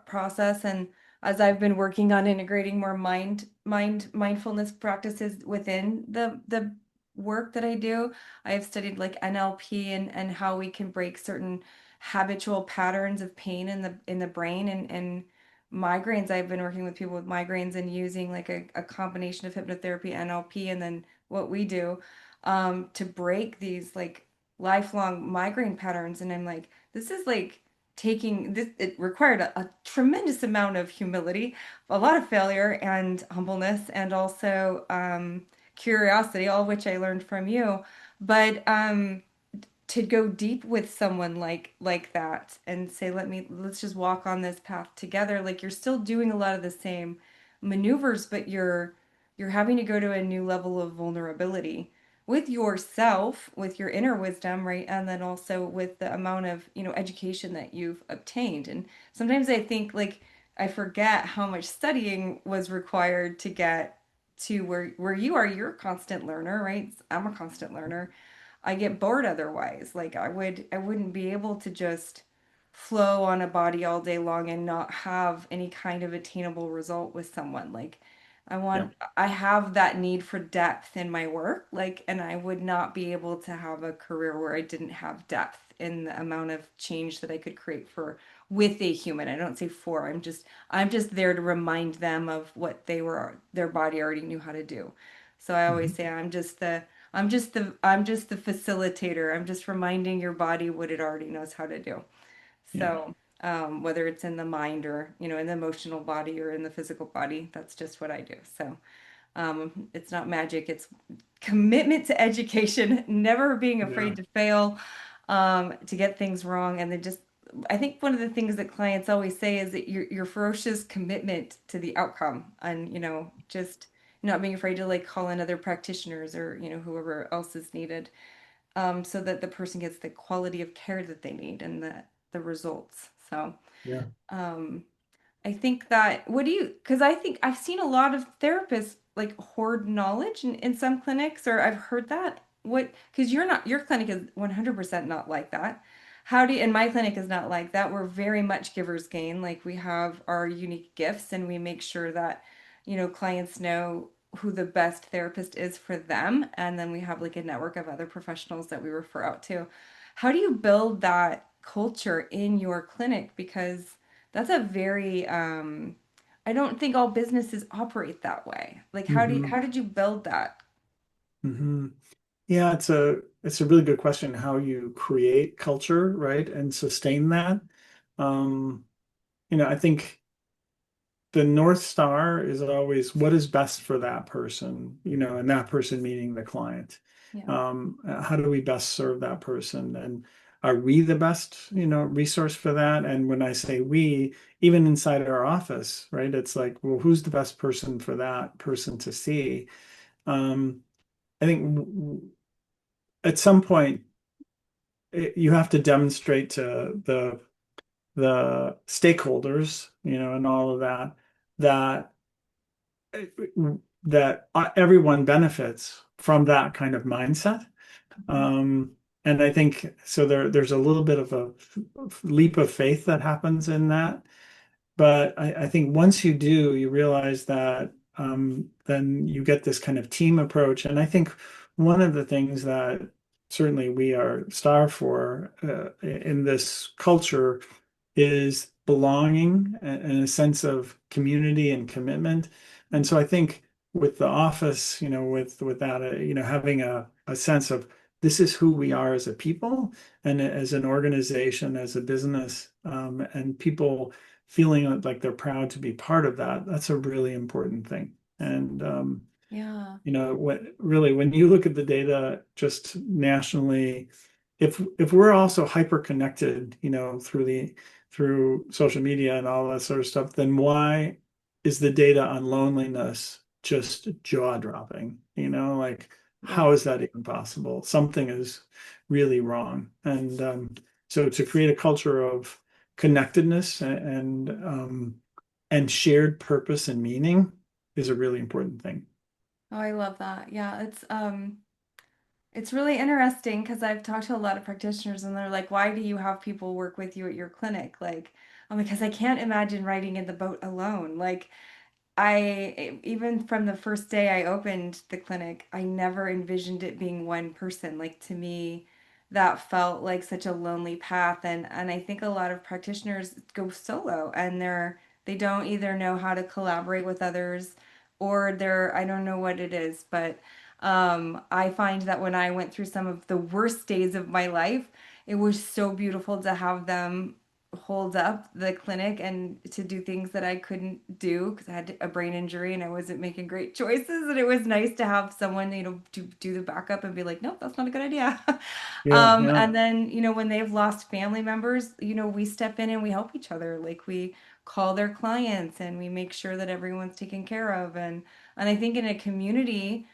process, and as I've been working on integrating more mindfulness practices within the work that I do. I have studied like NLP and how we can break certain habitual patterns of pain in the brain and migraines. I've been working with people with migraines and using like a combination of hypnotherapy, NLP, and then what we do to break these like lifelong migraine patterns. And I'm like, this is like taking this, it required a tremendous amount of humility, a lot of failure and humbleness, and also curiosity, all of which I learned from you. But to go deep with someone like that and say, let's just walk on this path together. Like you're still doing a lot of the same maneuvers, but you're having to go to a new level of vulnerability with yourself, with your inner wisdom, right? And then also with the amount of, education that you've obtained. And sometimes I think like I forget how much studying was required to get to where you are. You're a constant learner, right? I'm a constant learner. I get bored otherwise. Like I wouldn't be able to just flow on a body all day long and not have any kind of attainable result with someone. Like Yeah. I have that need for depth in my work, like, and I would not be able to have a career where I didn't have depth in the amount of change that I could create for with a human. I don't say for, I'm just there to remind them of what their body already knew how to do. So I always Mhm. say I'm just the facilitator. I'm just reminding your body what it already knows how to do. Yeah. So, whether it's in the mind or, in the emotional body or in the physical body, that's just what I do. So, it's not magic, it's commitment to education, never being Yeah. afraid to fail, to get things wrong. And then just, I think one of the things that clients always say is that your ferocious commitment to the outcome and, just not being afraid to like call in other practitioners or, whoever else is needed, so that the person gets the quality of care that they need and the results. So, Yeah. um, I think that, what do you, because I think I've seen a lot of therapists like hoard knowledge in some clinics, or I've heard that. Because your clinic is 100% not like that. And my clinic is not like that. We're very much givers gain. Like we have our unique gifts and we make sure that, clients know who the best therapist is for them. And then we have like a network of other professionals that we refer out to. How do you build that culture in your clinic? Because that's a very I don't think all businesses operate that way. Like Hmm. how did you build that? Hmm. Yeah, it's a really good question how you create culture, right? And sustain that. Um, I think the North Star is always what is best for that person, and that person meaning the client. Yeah. How do we best serve that person? And are we the best, resource for that? And when I say we, even inside our office, right? It's like, well, who's the best person for that person to see? Um, I think at some point you have to demonstrate to the stakeholders, and all of that, that everyone benefits from that kind of mindset. Um, and I think so there's a little bit of a leap of faith that happens in that. But I think once you do, you realize that then you get this kind of team approach. And I think one of the things that certainly we are starved for in this culture is belonging and a sense of community and commitment. And so I think with the office, with that, having a sense of this is who we are as a people and as an organization, as a business, and people feeling like they're proud to be part of that, that's a really important thing. And Yeah. when you look at the data just nationally, if we're also hyper connected, through social media and all that sort of stuff, then why? is the data on loneliness just jaw-dropping. Like Yeah. how is that even possible? Something is really wrong. And so to create a culture of connectedness and shared purpose and meaning is a really important thing. Oh, I love that. Yeah, it's really interesting because I've talked to a lot of practitioners and they're like, "Why do you have people work with you at your clinic?" Like, oh, because I can't imagine riding in the boat alone. Like, even from the first day I opened the clinic, I never envisioned it being one person. Like to me, that felt like such a lonely path. And I think a lot of practitioners go solo and they don't either know how to collaborate with others or I don't know what it is, but I find that when I went through some of the worst days of my life, it was so beautiful to have them hold up the clinic and to do things that I couldn't do because I had a brain injury and I wasn't making great choices. And it was nice to have someone, to do the backup and be like, nope, that's not a good idea. Yeah, yeah, And then, when they've lost family members, we step in and we help each other. Like we call their clients and we make sure that everyone's taken care of. And I think in a community,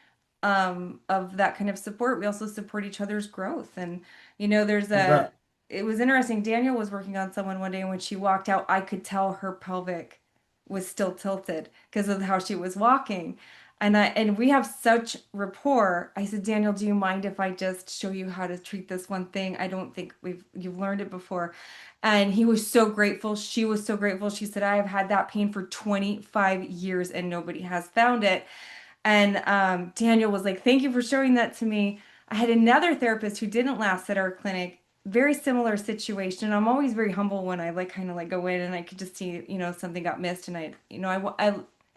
of that kind of support, we also support each other's growth. And, there's you bet. it was interesting. Daniel was working on someone one day, and when she walked out, I could tell her pelvic was still tilted because of how she was walking. And we have such rapport. I said, Daniel, do you mind if I just show you how to treat this one thing? I don't think you've learned it before. And he was so grateful. She was so grateful. She said, I have had that pain for 25 years and nobody has found it. And Daniel was like, thank you for showing that to me. I had another therapist who didn't last at our clinic, very similar situation. I'm always very humble when I like kind of like go in and I could just see, something got missed. And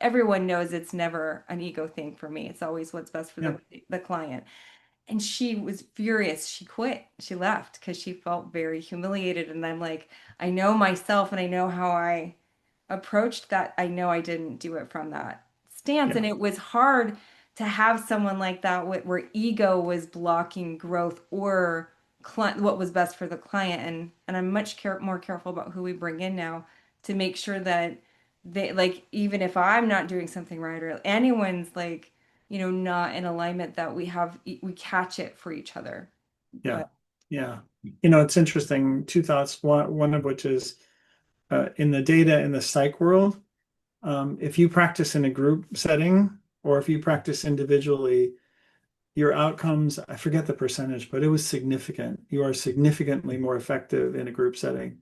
everyone knows it's never an ego thing for me. It's always what's best for Yeah, the client. And she was furious. She quit. She left because she felt very humiliated. And I'm like, I know myself and I know how I approached that. I know I didn't do it from that stance. And yeah, it was hard to have someone like that where ego was blocking growth or what was best for the client. And I'm much more careful about who we bring in now to make sure that they like, even if I'm not doing something right or anyone's like, not in alignment, that we catch it for each other. yeah, But yeah. It's interesting. Two thoughts. One of which is in the data in the psych world, if you practice in a group setting or if you practice individually, your outcomes, I forget the percentage, but it was significant. You are significantly more effective in a group setting.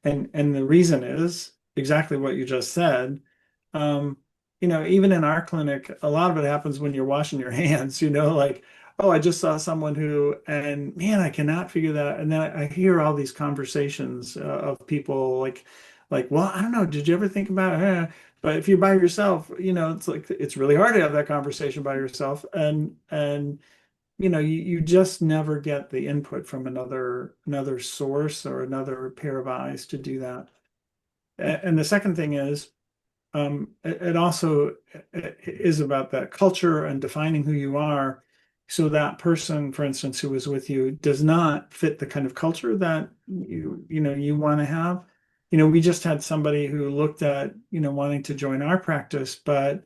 And the reason is exactly what you just said. Um, even in our clinic, a lot of it happens when you're washing your hands, like, oh, I just saw someone who, and man, I cannot figure that out. And then I hear all these conversations of people well, I don't know, did you ever think about it? But if you're by yourself, it's like it's really hard to have that conversation by yourself. And you just never get the input from another source or another pair of eyes to do that. And the second thing is, it also is about that culture and defining who you are. So that person, for instance, who was with you does not fit the kind of culture that you want to have. We just had somebody who looked at, wanting to join our practice, but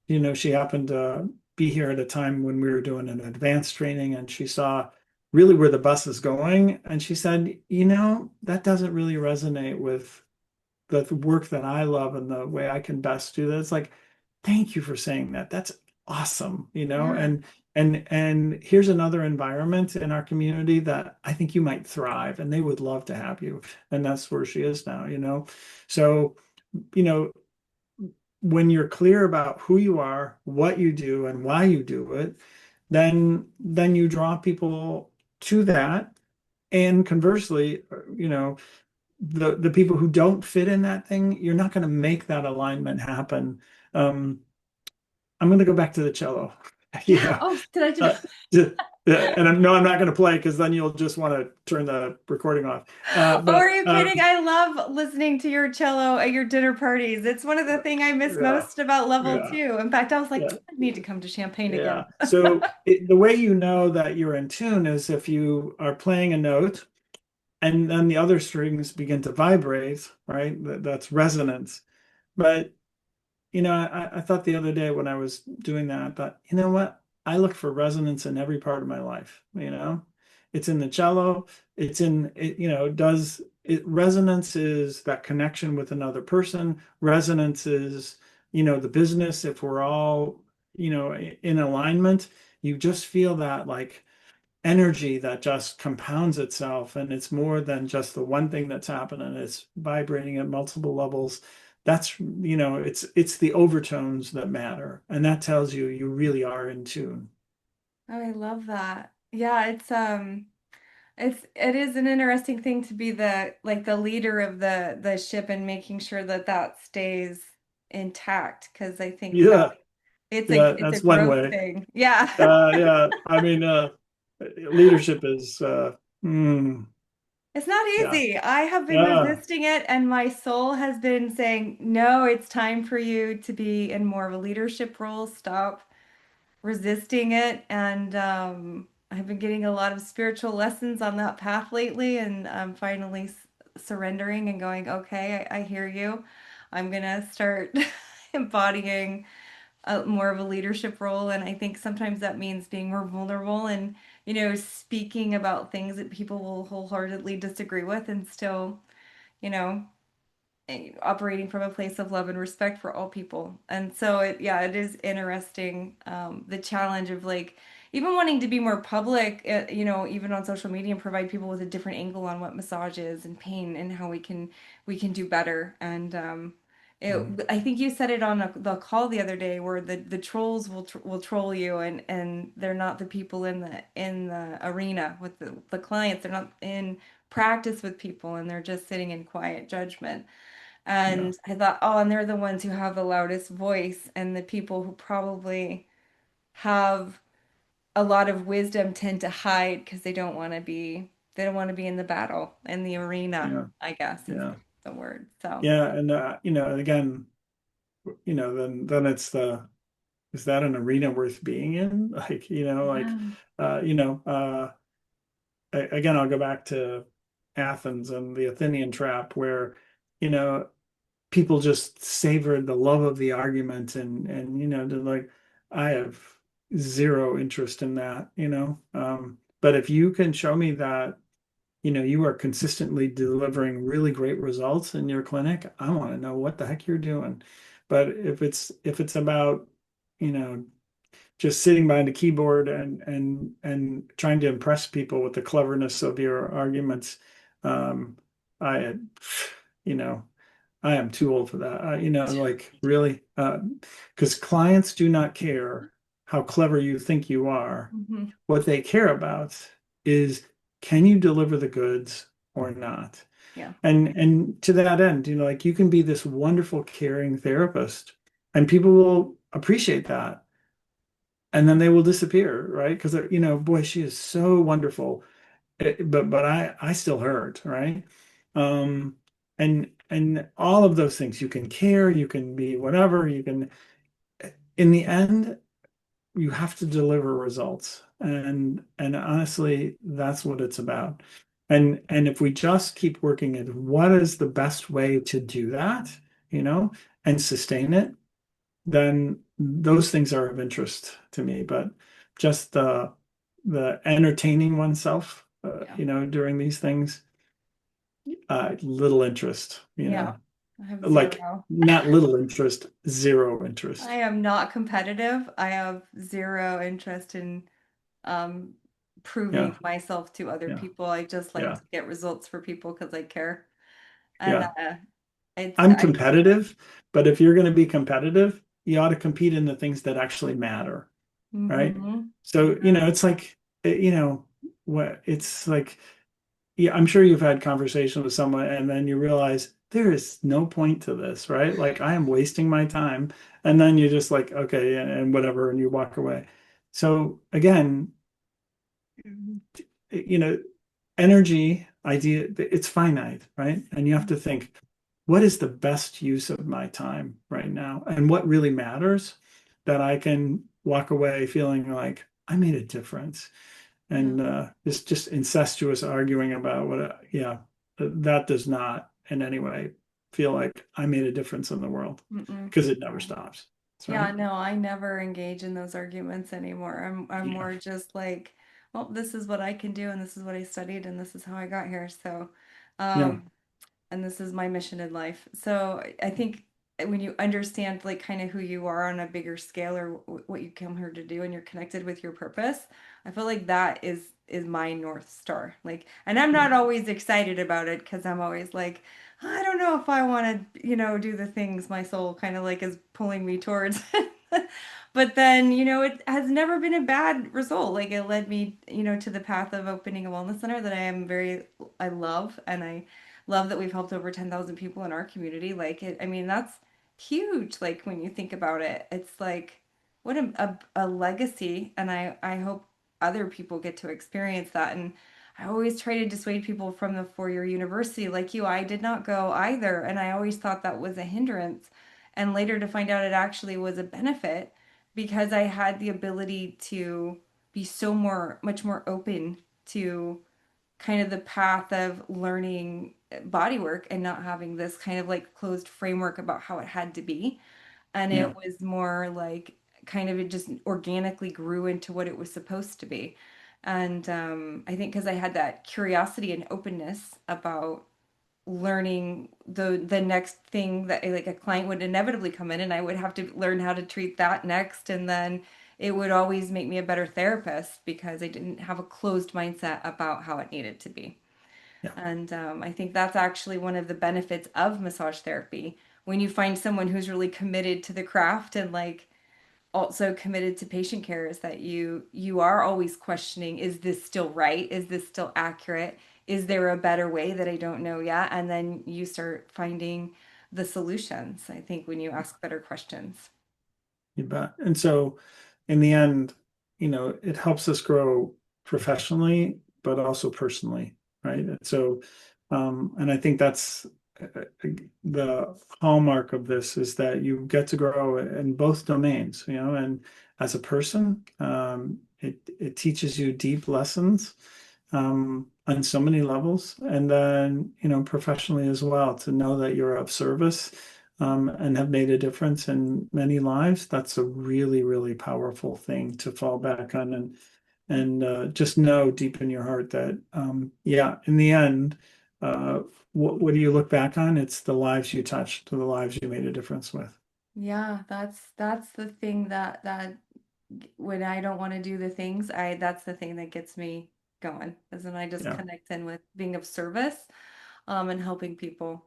she happened to be here at a time when we were doing an advanced training and she saw really where the bus is going. And she said, that doesn't really resonate with the work that I love and the way I can best do that. It's like, thank you for saying that. That's awesome, yeah. and here's another environment in our community that I think you might thrive and they would love to have you. And that's where she is now. So, you know, when you're clear about who you are, what you do, and why you do it, then you draw people to that. And conversely, the people who don't fit in that thing, you're not going to make that alignment happen. Um, I'm going to go back to the cello. Yeah. Yeah. Oh, did I Uh, just and no, I'm not going to play because then you'll just want to turn the recording off. Oh, are But you kidding? I love listening to your cello at your dinner parties. It's one of the things I miss yeah, most about level yeah, two. In fact, I was like, yeah. I need to come to Champagne again. Yeah. So the way you know that you're in tune is if you are playing a note and then the other strings begin to vibrate, right? That's resonance. But I thought the other day when I was doing that, I thought, you know what? I look for resonance in every part of my life, It's in the cello, it's in it, does it resonance is that connection with another person. Resonance is, the business, if we're all, in alignment, you just feel that like energy that just compounds itself, and it's more than just the one thing that's happening. It's vibrating at multiple levels. That's, it's the overtones that matter, and that tells you you really are in tune. Oh, I love that. Yeah, it is an interesting thing to be the like the leader of the ship and making sure that that stays intact because I think that Yeah, yeah, it's a that's one growth way. thing. Yeah. Yeah, I mean, leadership is, It's not yeah, easy. I have been yeah, resisting it, and my soul has been saying, no, it's time for you to be in more of a leadership role. Stop resisting it. And I've been getting a lot of spiritual lessons on that path lately, and I'm finally surrendering and going, okay, I hear you. I'm gonna start embodying more of a leadership role. And I think sometimes that means being more vulnerable and, speaking about things that people will wholeheartedly disagree with and still, you know, operating from a place of love and respect for all people. And so yeah, it is interesting, the challenge of like even wanting to be more public, even on social media and provide people with a different angle on what massage is and pain and how we can do better. And mm, I think you said it on the call the other day where the trolls will troll you and they're not the people in the arena with the clients. They're not in practice with people and they're just sitting in quiet judgment. yeah, And I thought, oh, and they're the ones who have the loudest voice and the people who probably have a lot of wisdom tend to hide because they don't want to be in the battle, in the arena, yeah, I guess is yeah, the word. So, yeah, and again, then it's the is that an arena worth being in? Like, yeah. uh, you know, uh, again, I'll go back to Athens and the Athenian trap, where, you know, people just savored the love of the argument, and they're like, I have zero interest in that, But if you can show me that, you are consistently delivering really great results in your clinic, I want to know what the heck you're doing. But if it's about, you know, just sitting behind a keyboard and trying to impress people with the cleverness of your arguments, I, you know, I am too old for that. Like really, because clients do not care how clever you think you are. Hmm. What they care about is, can you deliver the goods or not? Yeah. And to that end, like, you can be this wonderful, caring therapist, and people will appreciate that, and then they will disappear, right? Because boy, she is so wonderful. But I still hurt, right? Um, and all of those things, you can care, you can be whatever, you can. In the end, you have to deliver results, and honestly, that's what it's about. And if we just keep working at what is the best way to do that, you know, and sustain it, then those things are of interest to me. But just the entertaining oneself, Yeah. during these things, little interest, Yeah. I have like, zero. not little interest, zero I interest. am not competitive. I have zero interest in um proving Yeah, myself to other yeah, people. I just like yeah, to get results for people because I care. And yeah. it's I'm I competitive, but if you're going to be competitive, you ought to compete in the things that actually matter, right? hmm So, Yeah. it's like, what it's like, yeah, I'm sure you've had conversation with someone and then you realize there is no point to this, right? Like, I am wasting my time. And then you're just like, okay, and whatever, and you walk away. So again, you know, energy idea, it's finite, right? And you have to think, what is the best use of my time right now? And what really matters, that I can walk away feeling like I made a difference. Yeah. And it's just incestuous arguing about what, yeah, that does not in any way. feel like I made a difference in the world Mm-mm. because it never stops. That's Yeah, right. no, I never engage in those arguments anymore. I'm Yeah. more just like, well, this is what I can do and this is what I studied and this is how I got here. So, Yeah. um, and this is my mission in life. So I think when you understand like kind of who you are on a bigger scale or what you come here to do and you're connected with your purpose, I feel like that is my North Star. Like, and I'm Yeah. not always excited about it because I'm always like, I don't know if I want to, do the things my soul kind of like is pulling me towards. But then, it has never been a bad result. Like it led me, to the path of opening a wellness center that I love, and I love that we've helped over 10,000 people in our community. Like it, I mean, that's huge. Like when you think about it, it's like what a legacy. And I hope other people get to experience that. And I always try to dissuade people from the four-year university like you. I did not go either. And I always thought that was a hindrance. And later to find out it actually was a benefit because I had the ability to be much more open to kind of the path of learning body work and not having this kind of like closed framework about how it had to be. And it Yeah. was more like kind of it just organically grew into what it was supposed to be. And I think because I had that curiosity and openness about learning the next thing that like a client would inevitably come in and I would have to learn how to treat that next, and then it would always make me a better therapist because I didn't have a closed mindset about how it needed to be. Yeah. And I think that's actually one of the benefits of massage therapy. When you find someone who's really committed to the craft and like also committed to patient care is that you are always questioning, is this still right? Is this still accurate? Is there a better way that I don't know yet? And then you start finding the solutions, I think, when you ask better questions. You bet. And so in the end, it helps us grow professionally, but also personally, right? And I think that's the hallmark of this is that you get to grow in both domains, and as a person, it teaches you deep lessons on so many levels. And then, professionally as well, to know that you're of service and have made a difference in many lives. That's a really, really powerful thing to fall back on and just know deep in your heart that, yeah, in the end, what do you look back on? It's the lives you touched, the lives you made a difference with. Yeah, that's the thing that when I don't want to do the things, I that's the thing that gets me going. Is when I just Yeah, connect in with being of service, and helping people.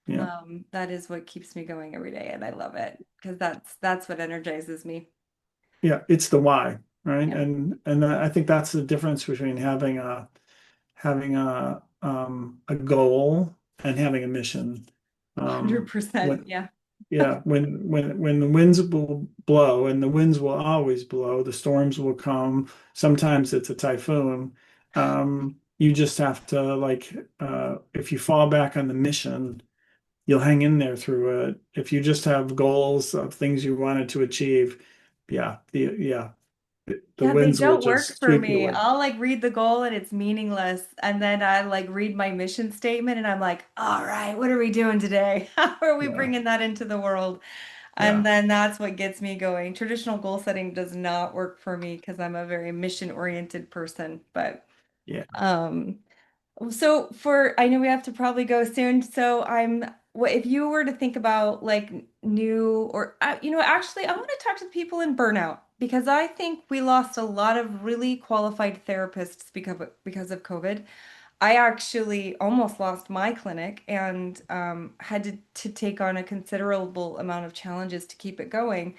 yeah, That is what keeps me going every day, and I love it because that's what energizes me. yeah. It's the why, right? Yeah, And I think that's the difference between having a goal and having a mission. When 100%. Yeah. Yeah, when the winds will blow, and the winds will always blow, the storms will come. Sometimes it's a typhoon. You just have to if you fall back on the mission, you'll hang in there through it. If you just have goals of things you wanted to achieve, the Yeah, they winds will don't work just for sweep you me. away. I'll like read the goal and it's meaningless. And then I like read my mission statement and I'm like, all right, what are we doing today? How are we Yeah, bringing that into the world? And yeah, then that's what gets me going. Traditional goal setting does not work for me because I'm a very mission-oriented person. But yeah, um, so I know we have to probably go soon. So what if you were to think about like new or actually I want to talk to people in burnout because I think we lost a lot of really qualified therapists because of COVID. I actually almost lost my clinic and had to take on a considerable amount of challenges to keep it going.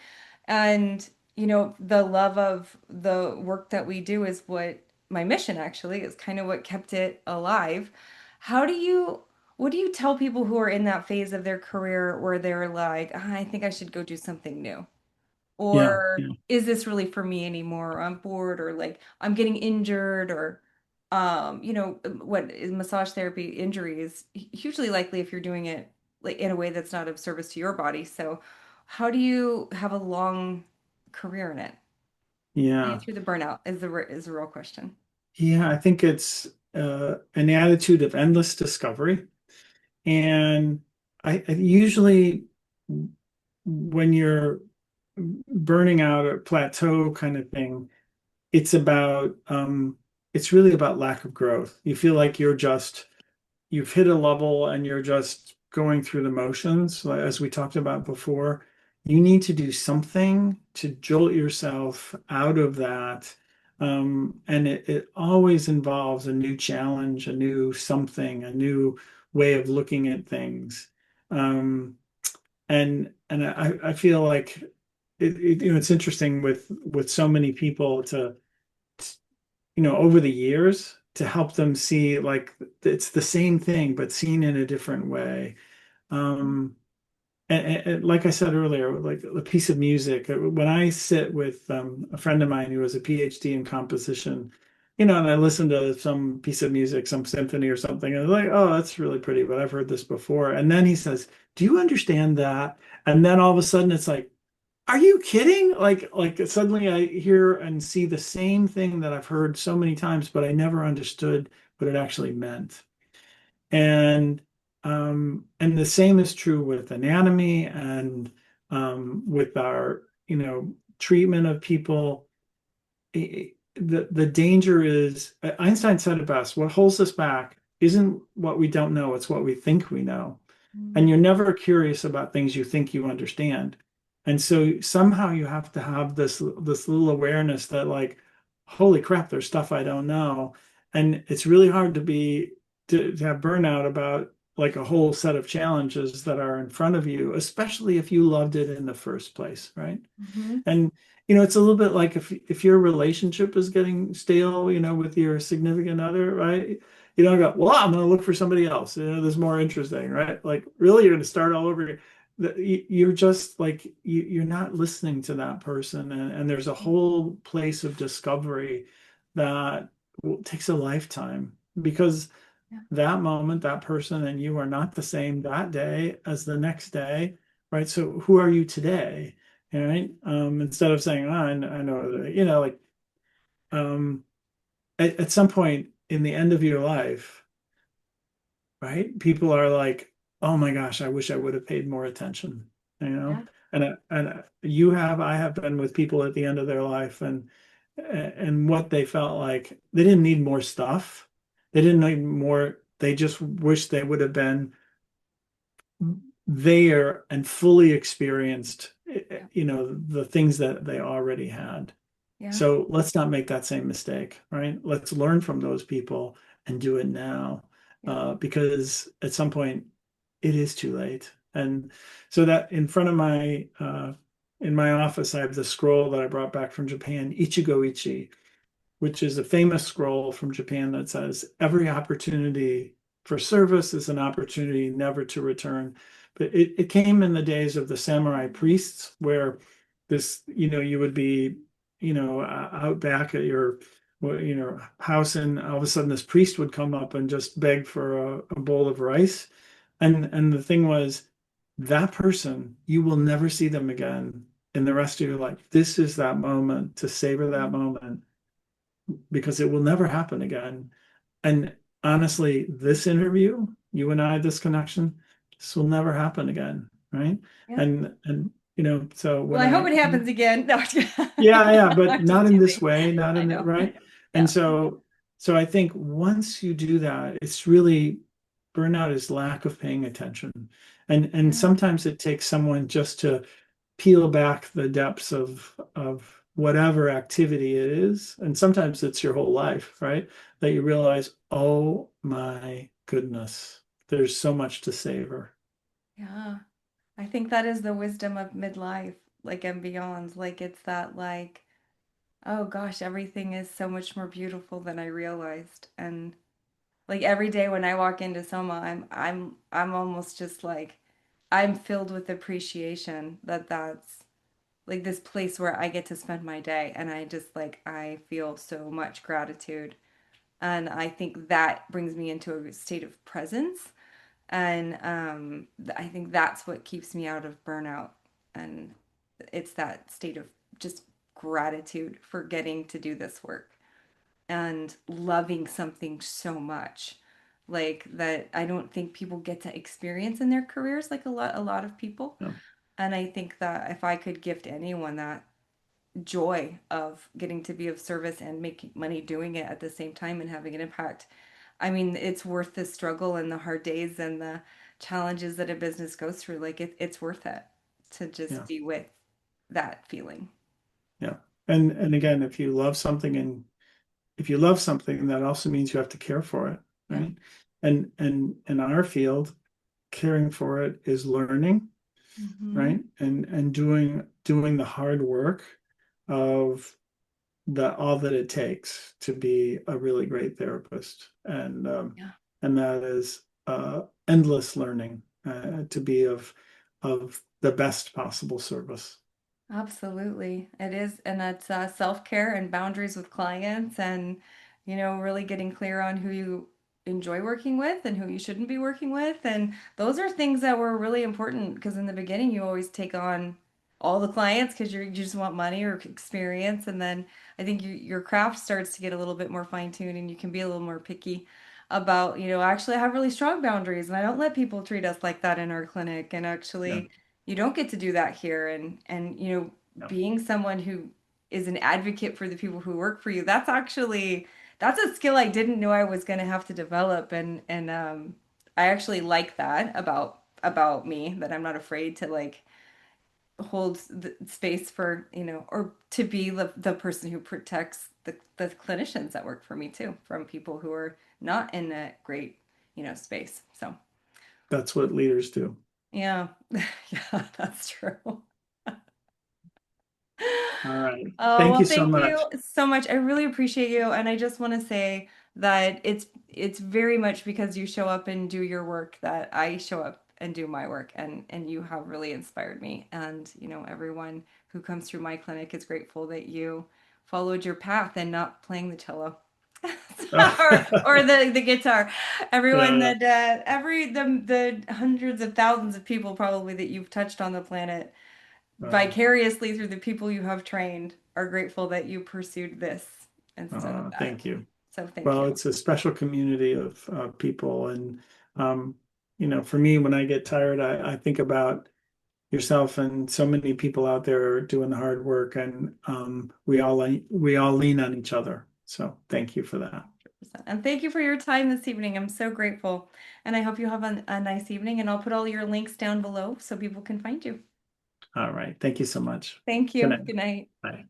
And, the love of the work that we do is what my mission actually is kind of what kept it alive. How do you, what do you tell people who are in that phase of their career where they're like, "Ah, I think I should go do something new"? yeah, Or yeah. is this really for me anymore? Or I'm bored, or like I'm getting injured, or what is massage therapy injury is hugely likely if you're doing it like in a way that's not of service to your body. So how do you have a long career in it? How do you Yeah. through the burnout is the real question. Yeah, I think it's an attitude of endless discovery. And I usually when you're burning out or plateau kind of thing, it's about it's really about lack of growth. You feel like you've hit a level and you're just going through the motions, like, as we talked about before. You need to do something to jolt yourself out of that. And it always involves a new challenge, a new something, a new way of looking at things. Um, and I feel like it's interesting with so many people to over the years to help them see like it's the same thing but seen in a different way. Um, and like I said earlier, like a piece of music, when I sit with a friend of mine who has a PhD in composition, and I listen to some piece of music, some symphony or something, and I'm like, oh, that's really pretty, but I've heard this before. And then he says, do you understand that? And then all of a sudden it's like, are you kidding? Like suddenly I hear and see the same thing that I've heard so many times, but I never understood what it actually meant. And the same is true with anatomy and with our, treatment of people. The danger is Einstein said it best, what holds us back isn't what we don't know, it's what we think we know. And Mm. you're never curious about things you think you understand. And so somehow you have to have this little awareness that like, holy crap, there's stuff I don't know. And it's really hard to have burnout about like a whole set of challenges that are in front of you, especially if you loved it in the first place, right? Mhm. And it's a little bit like if your relationship is getting stale, with your significant other, right? You don't go, well, I'm going to look for somebody else. That's more interesting, right? Like, really, you're going to start all over. You're just like you're not listening to that person, and there's a whole place of discovery that takes a lifetime because Yeah. that moment, that person, and you are not the same that day as the next day, right? So who are you today? Right? Instead of saying, oh, I know, like at some point in the end of your life, right? People are like, oh my gosh, I wish I would have paid more attention, you know? Yeah. I have been with people at the end of their life and what they felt like they didn't need more stuff. They didn't need more. They just wish they would have been there and fully experienced, Yeah. the things that they already had. Yeah. So let's not make that same mistake, right? Let's learn from those people and do it now, Yeah. because at some point it is too late. And so that in my office, I have the scroll that I brought back from Japan, Ichigo Ichi, which is a famous scroll from Japan that says, every opportunity for service is an opportunity never to return. But it came in the days of the samurai priests where you would be, out back at your, house, and all of a sudden this priest would come up and just beg for a bowl of rice. And the thing was, that person, you will never see them again in the rest of your life. This is that moment to savor that Mm. moment because it will never happen again. And honestly, this interview, you and I, this connection, this will never happen again, right? Yeah. And so Well, when I hope I it happens again. No, yeah, yeah, but I'm not just in this kidding. way, not I in the know. right. And Yeah. so I think once you do that, it's really burnout is lack of paying attention. And Yeah. sometimes it takes someone just to peel back the depths of whatever activity it is. And sometimes it's your whole life, right? That you realize, oh my goodness, there's so much to savor. Yeah. I think that is the wisdom of midlife, like and beyond. Like it's that like, oh gosh, everything is so much more beautiful than I realized. And like every day when I walk into Soma, I'm almost just like I'm filled with appreciation that that's like this place where I get to spend my day and I just like I feel so much gratitude. And I think that brings me into a state of presence. And I think that's what keeps me out of burnout. And it's that state of just gratitude for getting to do this work and loving something so much. like that I don't think people get to experience in their careers like a lot of people. Yeah. And I think that if I could gift anyone that joy of getting to be of service and making money doing it at the same time and having an impact, I mean, it's worth the struggle and the hard days and the challenges that a business goes through. Like it's worth it to just Yeah. be with that feeling. Yeah. And again, if you love something, that also means you have to care for it, Yeah. right? And in our field, caring for it is learning, Hmm. right? And doing the hard work of the all that it takes to be a really great therapist. Yeah. And that is endless learning to be of the best possible service. Absolutely. It is. And that's self-care and boundaries with clients and, really getting clear on who you enjoy working with and who you shouldn't be working with. And those are things that were really important because in the beginning you always take on all the clients because you just want money or experience. And then I think your craft starts to get a little bit more fine-tuned and you can be a little more picky about, actually I have really strong boundaries and I don't let people treat us like that in our clinic. And Yeah. actually, you don't get to do that here and Yeah. being someone who is an advocate for the people who work for you, that's a skill I didn't know I was going to have to develop and I actually like that about me, that I'm not afraid to like hold the space for, or to be the person who protects the clinicians that work for me too from people who are not in a great, space. So That's what leaders do. yeah. Yeah, that's true. All right. Oh, Thank well, you so thank you much. so much. I really appreciate you. And I just want to say that it's very much because you show up and do your work that I show up and do my work and you have really inspired me. And, everyone who comes through my clinic is grateful that you followed your path and not playing the cello. Or the guitar. Everyone Yeah. that the hundreds of thousands of people probably that you've touched on the planet vicariously through the people you have trained are grateful that you pursued this instead of that. Thank you. So thank Well, you. it's a special community of people. And, um, for me, when I get tired, I think about yourself and so many people out there doing the hard work, and we all lean on each other. So thank you for that. And thank you for your time this evening. I'm so grateful. And I hope you have a nice evening. And I'll put all your links down below so people can find you. All right. Thank you so much. Thank Good you. night. Good night. Bye.